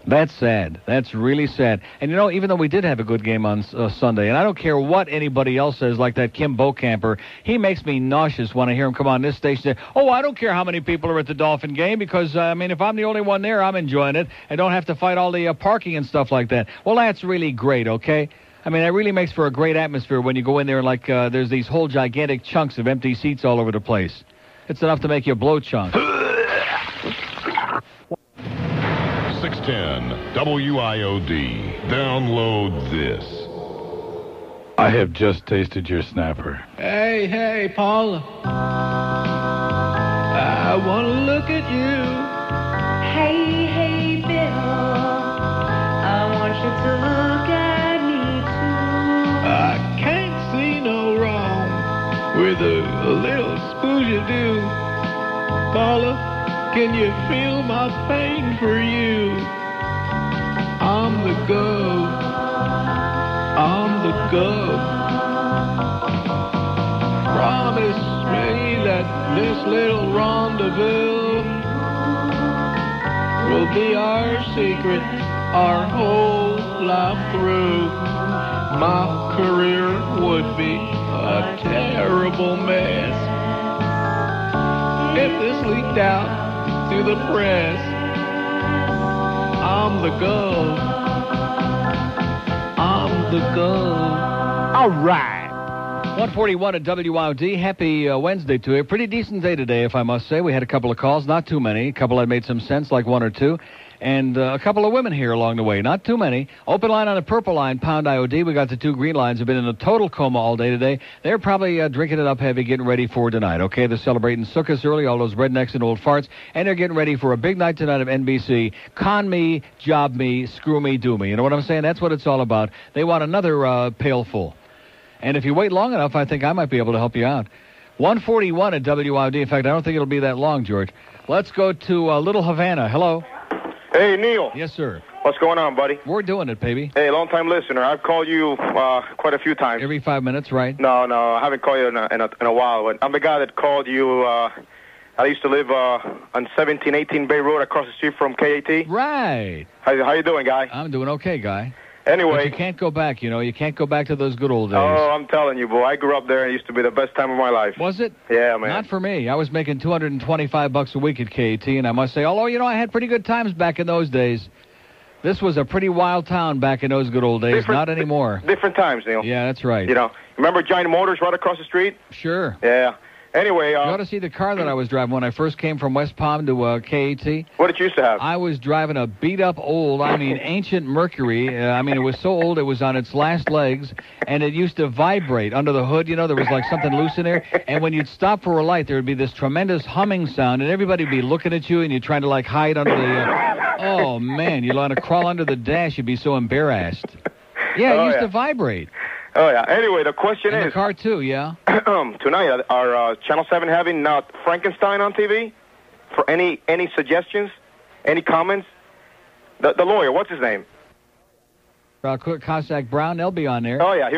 That's sad. That's really sad. And, even though we did have a good game on Sunday, and I don't care what anybody else says, like that Kim Bocamper, he makes me nauseous when I hear him come on this station and say, I don't care how many people are at the Dolphin game because, if I'm the only one there, I'm enjoying it. I don't have to fight all the parking and stuff like that. Well, that's really great, okay? I mean, it really makes for a great atmosphere when you go in there and, like, there's these whole gigantic chunks of empty seats all over the place. It's enough to make you blow chunk. 610 WIOD. Download this. I have just tasted your snapper. Hey, Paula. I want to look at you. Hey, Bill. I want you to look at me too. I can't see no wrong with a little spooge do. Paula, can you feel my pain for you? I'm the gov. I'm the gov. Promise me that this little rendezvous will be our secret our whole life through. My career would be a terrible mess if this leaked out to the press. I'm the gov. I'm the gov. All right. 141 at WIOD. Happy Wednesday to you. Pretty decent day today, if I must say. We had a couple of calls, not too many. A couple that made some sense, like one or two. And a couple of women here along the way, not too many. Open line on the purple line, pound IOD. We got the two green lines. Have been in a total coma all day today. They're probably drinking it up heavy, getting ready for tonight, okay? They're celebrating Circus early, all those rednecks and old farts. And they're getting ready for a big night tonight of NBC. Con me, job me, screw me, do me. You know what I'm saying? That's what it's all about. They want another pail full. And if you wait long enough, I think I might be able to help you out. 141 at WIOD. In fact, I don't think it'll be that long, George. Let's go to Little Havana. Hello. Hey, Neil. Yes, sir. What's going on, buddy? We're doing it, baby. Hey, long-time listener. I've called you quite a few times. Every 5 minutes, right? No, I haven't called you in a while. But I'm the guy that called you. I used to live on 1718 Bay Road across the street from KAT. Right. How you doing, guy? I'm doing okay, guy. Anyway. But you can't go back, you know. You can't go back to those good old days. Oh, I'm telling you, boy. I grew up there and it used to be the best time of my life. Was it? Yeah, man. Not for me. I was making $225 a week at KAT, and I must say, although, you know, I had pretty good times back in those days. This was a pretty wild town back in those good old days. Not anymore. Different times, Neil. Yeah, that's right. You know, remember Giant Motors right across the street? Sure. Yeah. Anyway, you ought to see the car that I was driving when I first came from West Palm to KAT. What did you used to have? I was driving a beat-up old, ancient Mercury. It was so old it was on its last legs, and it used to vibrate under the hood. You know, there was like something loose in there. And when you'd stop for a light, there would be this tremendous humming sound, and everybody would be looking at you, and you're trying to, like, hide under the... oh, man, you'd want to crawl under the dash. You'd be so embarrassed. Yeah, it used to vibrate. Oh, yeah. Anyway, the question is... the car, too, yeah. Tonight, are Channel 7 having Frankenstein on TV? For any suggestions? Any comments? The lawyer, what's his name? Cossack Brown, they'll be on there. Oh, yeah.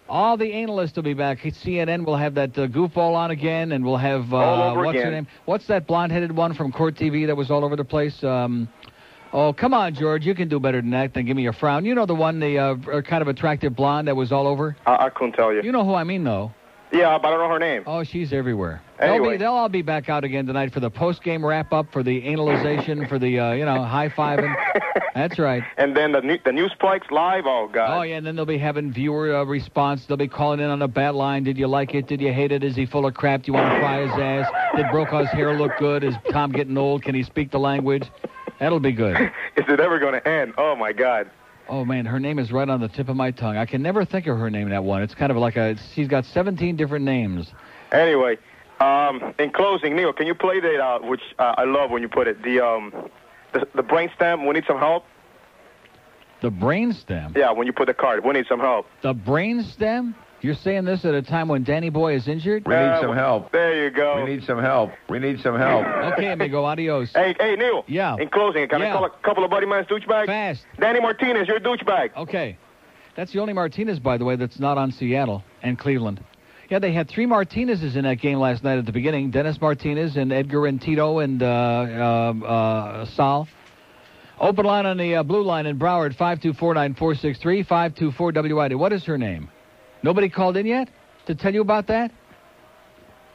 All the analysts will be back. CNN will have that goofball on again, and we'll have... all over what's again. Her name? What's that blonde-headed one from Court TV that was all over the place? Oh, come on, George. You can do better than that. Then give me a frown. You know the one, the kind of attractive blonde that was all over? I couldn't tell you. You know who I mean, though. Yeah, but I don't know her name. Oh, she's everywhere. Anyway. They'll all be back out again tonight for the post-game wrap-up, for the analyzation, for the, high-fiving. That's right. And then the news spikes live? Oh, God. Oh, yeah, and then they'll be having viewer response. They'll be calling in on the bat line. Did you like it? Did you hate it? Is he full of crap? Do you want to fry his ass? Did Brokaw's hair look good? Is Tom getting old? Can he speak the language? That'll be good. Is it ever going to end? Oh, my God. Oh, man, her name is right on the tip of my tongue. I can never think of her name, that one. It's kind of like she's got 17 different names. Anyway, in closing, Neil, can you play that, which I love when you put it, the brainstem, we need some help? The brainstem? Yeah, when you put the card, we need some help. The brainstem? You're saying this at a time when Danny Boy is injured? We need some help. There you go. We need some help. We need some help. Okay, amigo, adios. Hey, Neil. Yeah. In closing, can I call a couple of buddy man's douchebags? Fast. Danny Martinez, you're a douchebag. Okay. That's the only Martinez, by the way, that's not on Seattle and Cleveland. Yeah, they had 3 Martinezes in that game last night at the beginning. Dennis Martinez and Edgar and Tito and Sal. Open line on the blue line in Broward, 524-9463, 524-WID. What is her name? Nobody called in yet to tell you about that?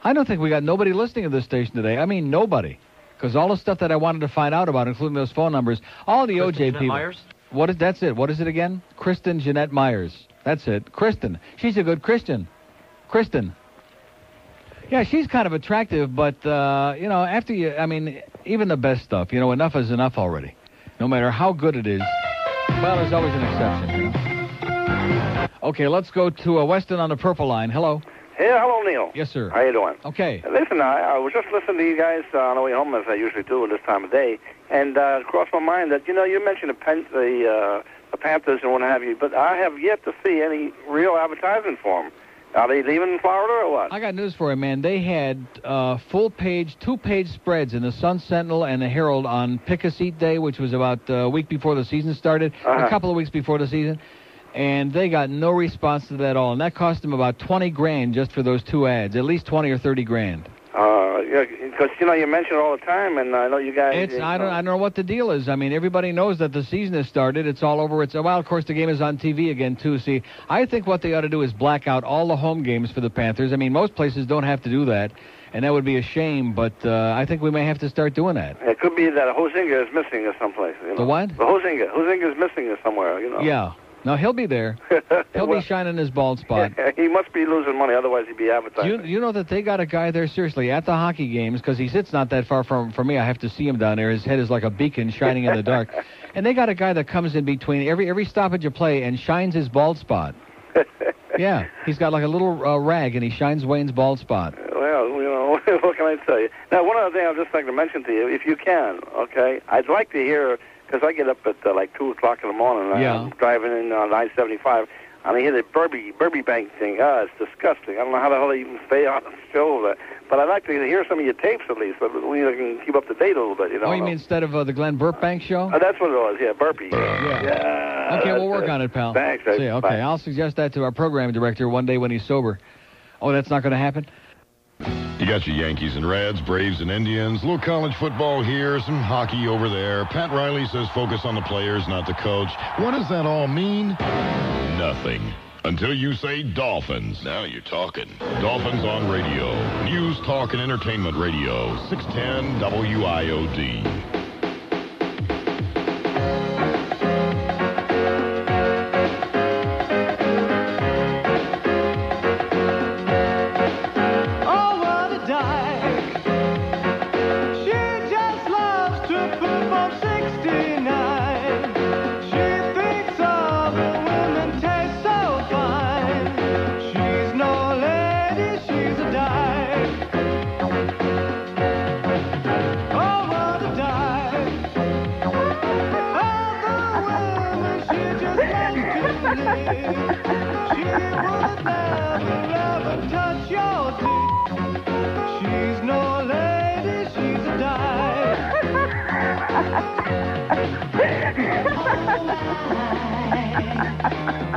I don't think we got nobody listening to this station today. I mean, nobody. Because all the stuff that I wanted to find out about, including those phone numbers, all the Kristen OJ Jeanette people. Myers? That's it. What is it again? Kristen Jeanette Myers. That's it. Kristen. She's a good Christian. Kristen. Yeah, she's kind of attractive, but, after you, even the best stuff, enough is enough already. No matter how good it is. Well, there's always an exception, Okay, let's go to Weston on the purple line. Hello. Hey, hello, Neil. Yes, sir. How you doing? Okay. Listen, I was just listening to you guys on the way home, as I usually do at this time of day, and it crossed my mind that, you mentioned the Panthers and what have you, but I have yet to see any real advertising for them. Are they leaving Florida or what? I got news for you, man. They had full-page, two-page spreads in the Sun-Sentinel and the Herald on Pick-a-Seat Day, which was about a week before the season started, a couple of weeks before the season, and they got no response to that at all. And that cost them about $20,000 just for those two ads, at least $20 or $30,000. Yeah, because, you mention it all the time, and I know you guys... I don't know what the deal is. Everybody knows that the season has started. It's all over. Of course, the game is on TV again, too. See, I think what they ought to do is black out all the home games for the Panthers. Most places don't have to do that, and that would be a shame, but I think we may have to start doing that. It could be that Hozinga is missing in someplace. The what? The Hozinga. Hozinga is missing somewhere, Yeah. No, he'll be there. He'll be shining his bald spot. He must be losing money, otherwise he'd be advertising. You know that they got a guy there, seriously, at the hockey games, because he sits not that far from me. I have to see him down there. His head is like a beacon shining in the dark. And they got a guy that comes in between every stoppage of play and shines his bald spot. Yeah, he's got like a little rag, and he shines Wayne's bald spot. Well, what can I tell you? Now, one other thing I'd just like to mention to you, if you can, okay, I'd like to hear... Because I get up at like 2 o'clock in the morning, and I'm driving in on 975, and I hear the Burby Bank thing. It's disgusting. I don't know how the hell they even stay on the show. But I'd like to hear some of your tapes at least, so we can keep up to date a little bit. Oh, you mean instead of the Glenn Burbank show? That's what it was. Yeah, Burpee. Yeah. Okay, we'll work on it, pal. Thanks. See, okay, Bye. I'll suggest that to our program director one day when he's sober. Oh, that's not going to happen? You got your Yankees and Reds, Braves and Indians, a little college football here, some hockey over there. Pat Riley says focus on the players, not the coach. What does that all mean? Nothing. Until you say Dolphins. Now you're talking. Dolphins on radio. News, talk, and entertainment radio. 610 WIOD.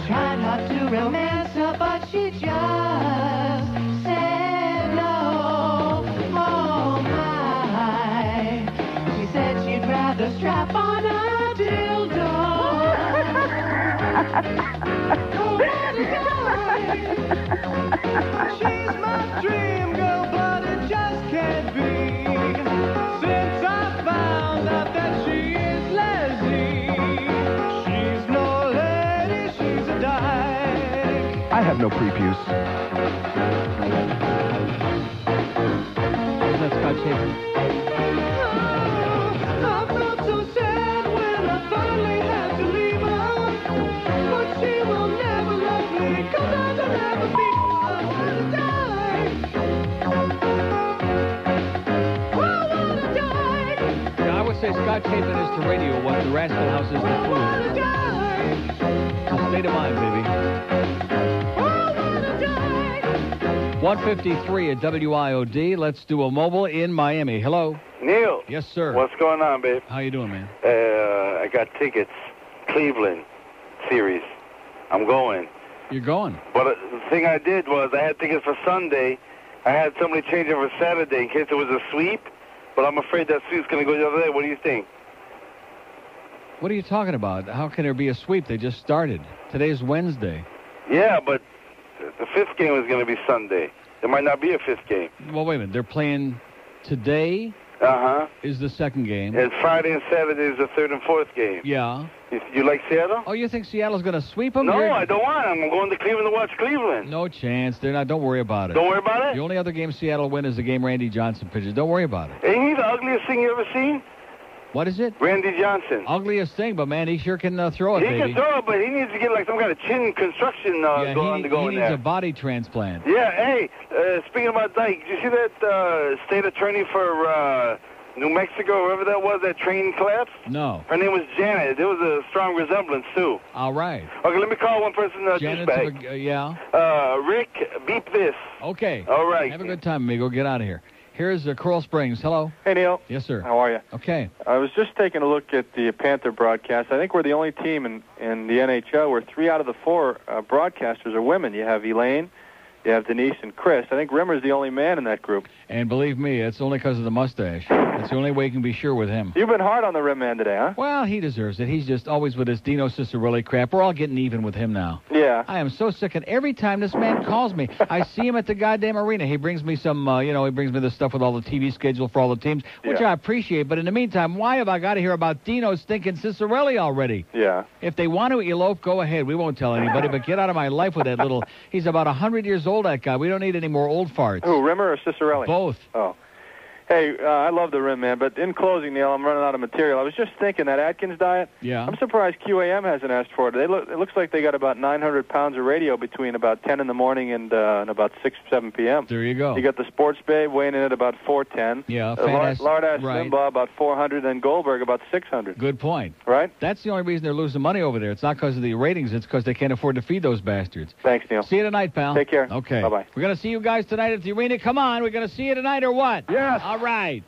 Tried not to romance her, but she just said no. Oh my. She said she'd rather strap on a dildo. Oh, what a guy. She's my dream girl, but it just can't be. Since I found out that she is Leslie. She's no lady, she's a dyke. I have no previews. Is that Scott Shaver? I felt so sad when I finally had to leave her. But she will never love me, 'cause I don't ever be I wanna die. I wanna die. Yeah, I would say Scott Chapin is to radio what the Rascal House is to food. It's a state of mind, baby. 153 at WIOD. Let's do a mobile in Miami. Hello. Neil. Yes, sir. What's going on, babe? How you doing, man? I got tickets. Cleveland series. I'm going. You're going? But the thing I did was I had tickets for Sunday. I had somebody change it for Saturday in case it was a sweep. But I'm afraid that sweep's going to go the other day. What do you think? What are you talking about? How can there be a sweep? They just started. Today's Wednesday. Yeah, but the fifth game is going to be Sunday. There might not be a fifth game. Well, wait a minute. They're playing today is the second game. And Friday and Saturday is the third and fourth game. Yeah. You like Seattle? Oh, you think Seattle's going to sweep them? No, I don't want them. I'm going to Cleveland to watch Cleveland. No chance. They're not. Don't worry about it. Don't worry about it? The only other game Seattle win is the game Randy Johnson pitches. Don't worry about it. Ain't he the ugliest thing you ever seen? What is it? Randy Johnson. Ugliest thing, but man, he sure can throw it, He baby. can throw it, but he needs to get like some kind of chin construction going he in needs there. a body transplant. Yeah, hey, speaking about Dyke, did you see that state attorney for New Mexico, wherever that was, that train collapsed? No. Her name was Janet. There was a strong resemblance, too. All right. Okay, let me call one person, Janet, yeah. Rick, beep this. Okay. All right. Have a good time, amigo. Get out of here. Here's Coral Springs. Hello. Hey, Neil. Yes, sir. How are you? Okay. I was just taking a look at the Panther broadcast. I think we're the only team in the NHL where 3 out of the 4 broadcasters are women. You have Elaine, you have Denise, and Chris. I think Rimmer's the only man in that group. And believe me, it's only because of the mustache. That's the only way you can be sure with him. You've been hard on the Rim man today, huh? Well, he deserves it. He's just always with his Dino Ciccarelli crap. We're all getting even with him now. Yeah. I am so sick of every time this man calls me. I see him at the goddamn arena. He brings me some, he brings me the stuff with all the TV schedule for all the teams, which I appreciate. But in the meantime, why have I got to hear about Dino stinking Ciccarelli already? Yeah. If they want to elope, go ahead. We won't tell anybody, but get out of my life with that little... He's about 100 years old, that guy. We don't need any more old farts. Who, Rimmer or Ciccarelli? Both. Oh. Hey, I love the Rim man, but in closing, Neil, I'm running out of material. I was just thinking that Atkins diet. Yeah. I'm surprised QAM hasn't asked for it. It looks like they got about 900 pounds of radio between about 10 in the morning and about 6, 7 p.m. There you go. You got the Sports Babe weighing in at about 410. Yeah. Lardass right. Limbaugh about 400, and Goldberg about 600. Good point. Right? That's the only reason they're losing money over there. It's not because of the ratings. It's because they can't afford to feed those bastards. Thanks, Neil. See you tonight, pal. Take care. Okay. Bye-bye. We're going to see you guys tonight at the arena. Come on. We're going to see you tonight or what? Yes. All right.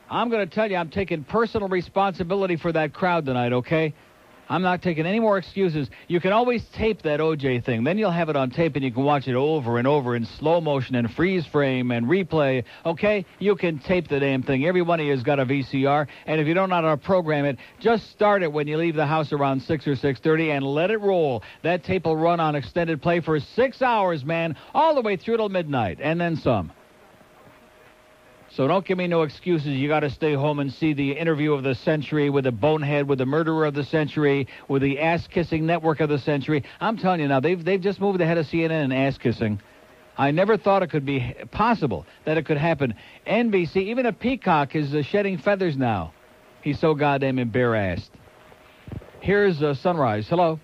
I'm going to tell you I'm taking personal responsibility for that crowd tonight, okay? I'm not taking any more excuses. You can always tape that OJ thing. Then you'll have it on tape and you can watch it over and over in slow motion and freeze frame and replay, okay? You can tape the damn thing. Every one of you has got a VCR, and if you don't know how to program it, just start it when you leave the house around 6 or 6:30 and let it roll. That tape will run on extended play for 6 hours, man, all the way through till midnight, and then some. So don't give me no excuses. You got to stay home and see the interview of the century with the bonehead, with the murderer of the century, with the ass-kissing network of the century. I'm telling you now, they've just moved ahead of CNN in ass-kissing. I never thought it could be possible that it could happen. NBC, even a peacock is shedding feathers now. He's so goddamn embarrassed. Here's Sunrise. Hello.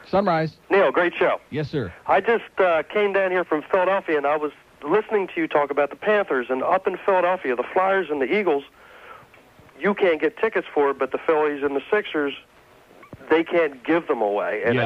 Sunrise. Neil, great show. Yes, sir. I just came down here from Philadelphia, and I was listening to you talk about the Panthers, and up in Philadelphia, the Flyers and the Eagles, you can't get tickets for it, but the Phillies and the Sixers, they can't give them away. And,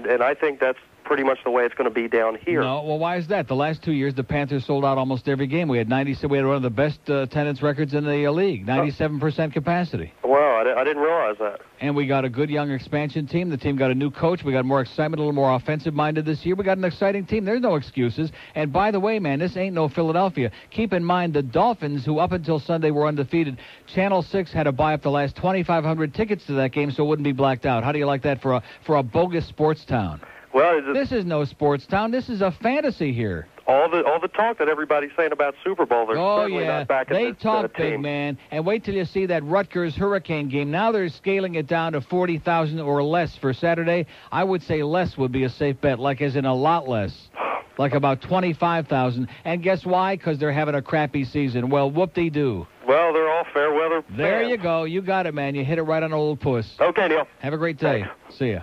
and I think that's pretty much the way it's going to be down here. No, well, why is that? The last 2 years, the Panthers sold out almost every game. We had we had one of the best attendance records in the league, 97% capacity. Wow, I didn't realize that. And we got a good young expansion team. The team got a new coach. We got more excitement, a little more offensive-minded this year. We got an exciting team. There's no excuses. And by the way, man, this ain't no Philadelphia. Keep in mind the Dolphins, who up until Sunday were undefeated, Channel 6 had to buy up the last 2,500 tickets to that game so it wouldn't be blacked out. How do you like that for a bogus sports town? Well, this is no sports town. This is a fantasy here. All the talk that everybody's saying about Super Bowl, they're certainly not backing they this talk big, team. man. And wait till you see that Rutgers Hurricane game. Now they're scaling it down to 40,000 or less for Saturday. I would say less would be a safe bet, like as in a lot less. Like about 25,000. And guess why? Because they're having a crappy season. Well, whoop-de-doo. Well, they're all fair weather There fans. you go. You got it, man. You hit it right on old puss. Okay, Neil. Have a great day. See ya.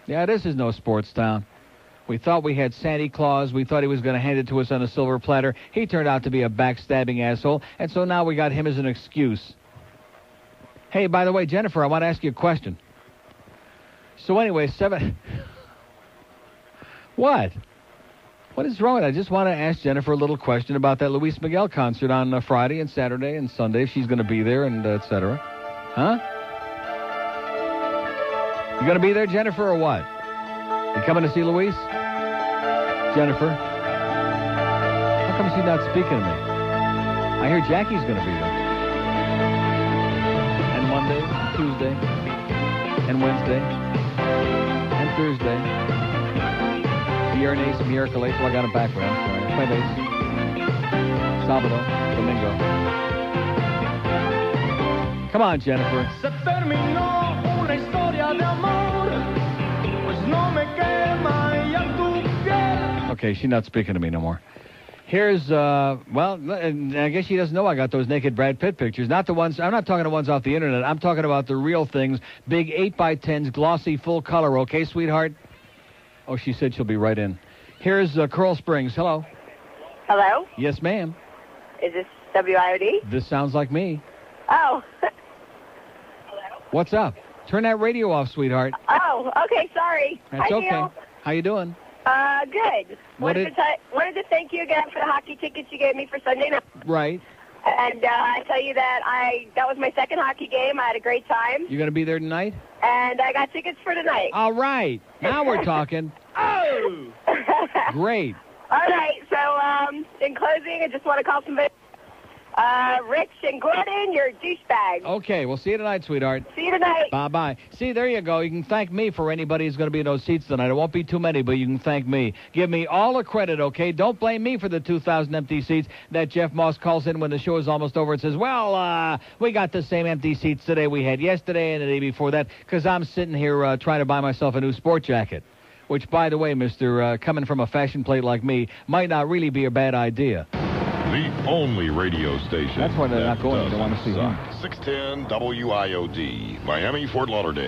Yeah, this is no sports town. We thought we had Santa Claus. We thought he was going to hand it to us on a silver platter. He turned out to be a backstabbing asshole, and so now we got him as an excuse. Hey, by the way, Jennifer, I want to ask you a question. So anyway, What? What is wrong with it? I just want to ask Jennifer a little question about that Luis Miguel concert on Friday and Saturday and Sunday. She's going to be there and et cetera. Huh? You going to be there, Jennifer, or what? You coming to see Luis? Jennifer? How come she's not speaking to me? I hear Jackie's going to be there. And Monday, Tuesday, and Wednesday, and Thursday. Bjorn Ace, Miracle Ace. Well, I got him backwards. I'm sorry. Play bass. sábado, domingo. Come on, Jennifer. Se terminó una historia de amor, pues no me quema ya tu piel. Okay, she's not speaking to me no more. Here's, well, I guess she doesn't know I got those naked Brad Pitt pictures. Not the ones, I'm not talking the ones off the internet. I'm talking about the real things. Big 8x10s, glossy, full color. Okay, sweetheart? Oh, she said she'll be right in. Here's Coral Springs. Hello. Hello? Yes, ma'am. Is this WIOD? This sounds like me. Oh. What's up? Turn that radio off, sweetheart. Oh, okay, sorry. That's Hi, okay. Neil. How you doing? Good. Wanted to thank you again for the hockey tickets you gave me for Sunday night. Right. And I tell you that that was my second hockey game. I had a great time. You going to be there tonight? And I got tickets for tonight. All right. Now we're talking. Oh! Great. All right, so in closing, I just want to call somebody. Rich and Gordon, you're douchebags. Okay, we'll see you tonight, sweetheart. See you tonight. Bye-bye. See, there you go. You can thank me for anybody who's going to be in those seats tonight. It won't be too many, but you can thank me. Give me all the credit, okay? Don't blame me for the 2,000 empty seats that Jeff Moss calls in when the show is almost over and says, well, we got the same empty seats today we had yesterday and the day before that because I'm sitting here trying to buy myself a new sport jacket, which, by the way, mister, coming from a fashion plate like me, might not really be a bad idea. The only radio station. That's why they're not going. They don't want to see him. 610 WIOD, Miami, Fort Lauderdale.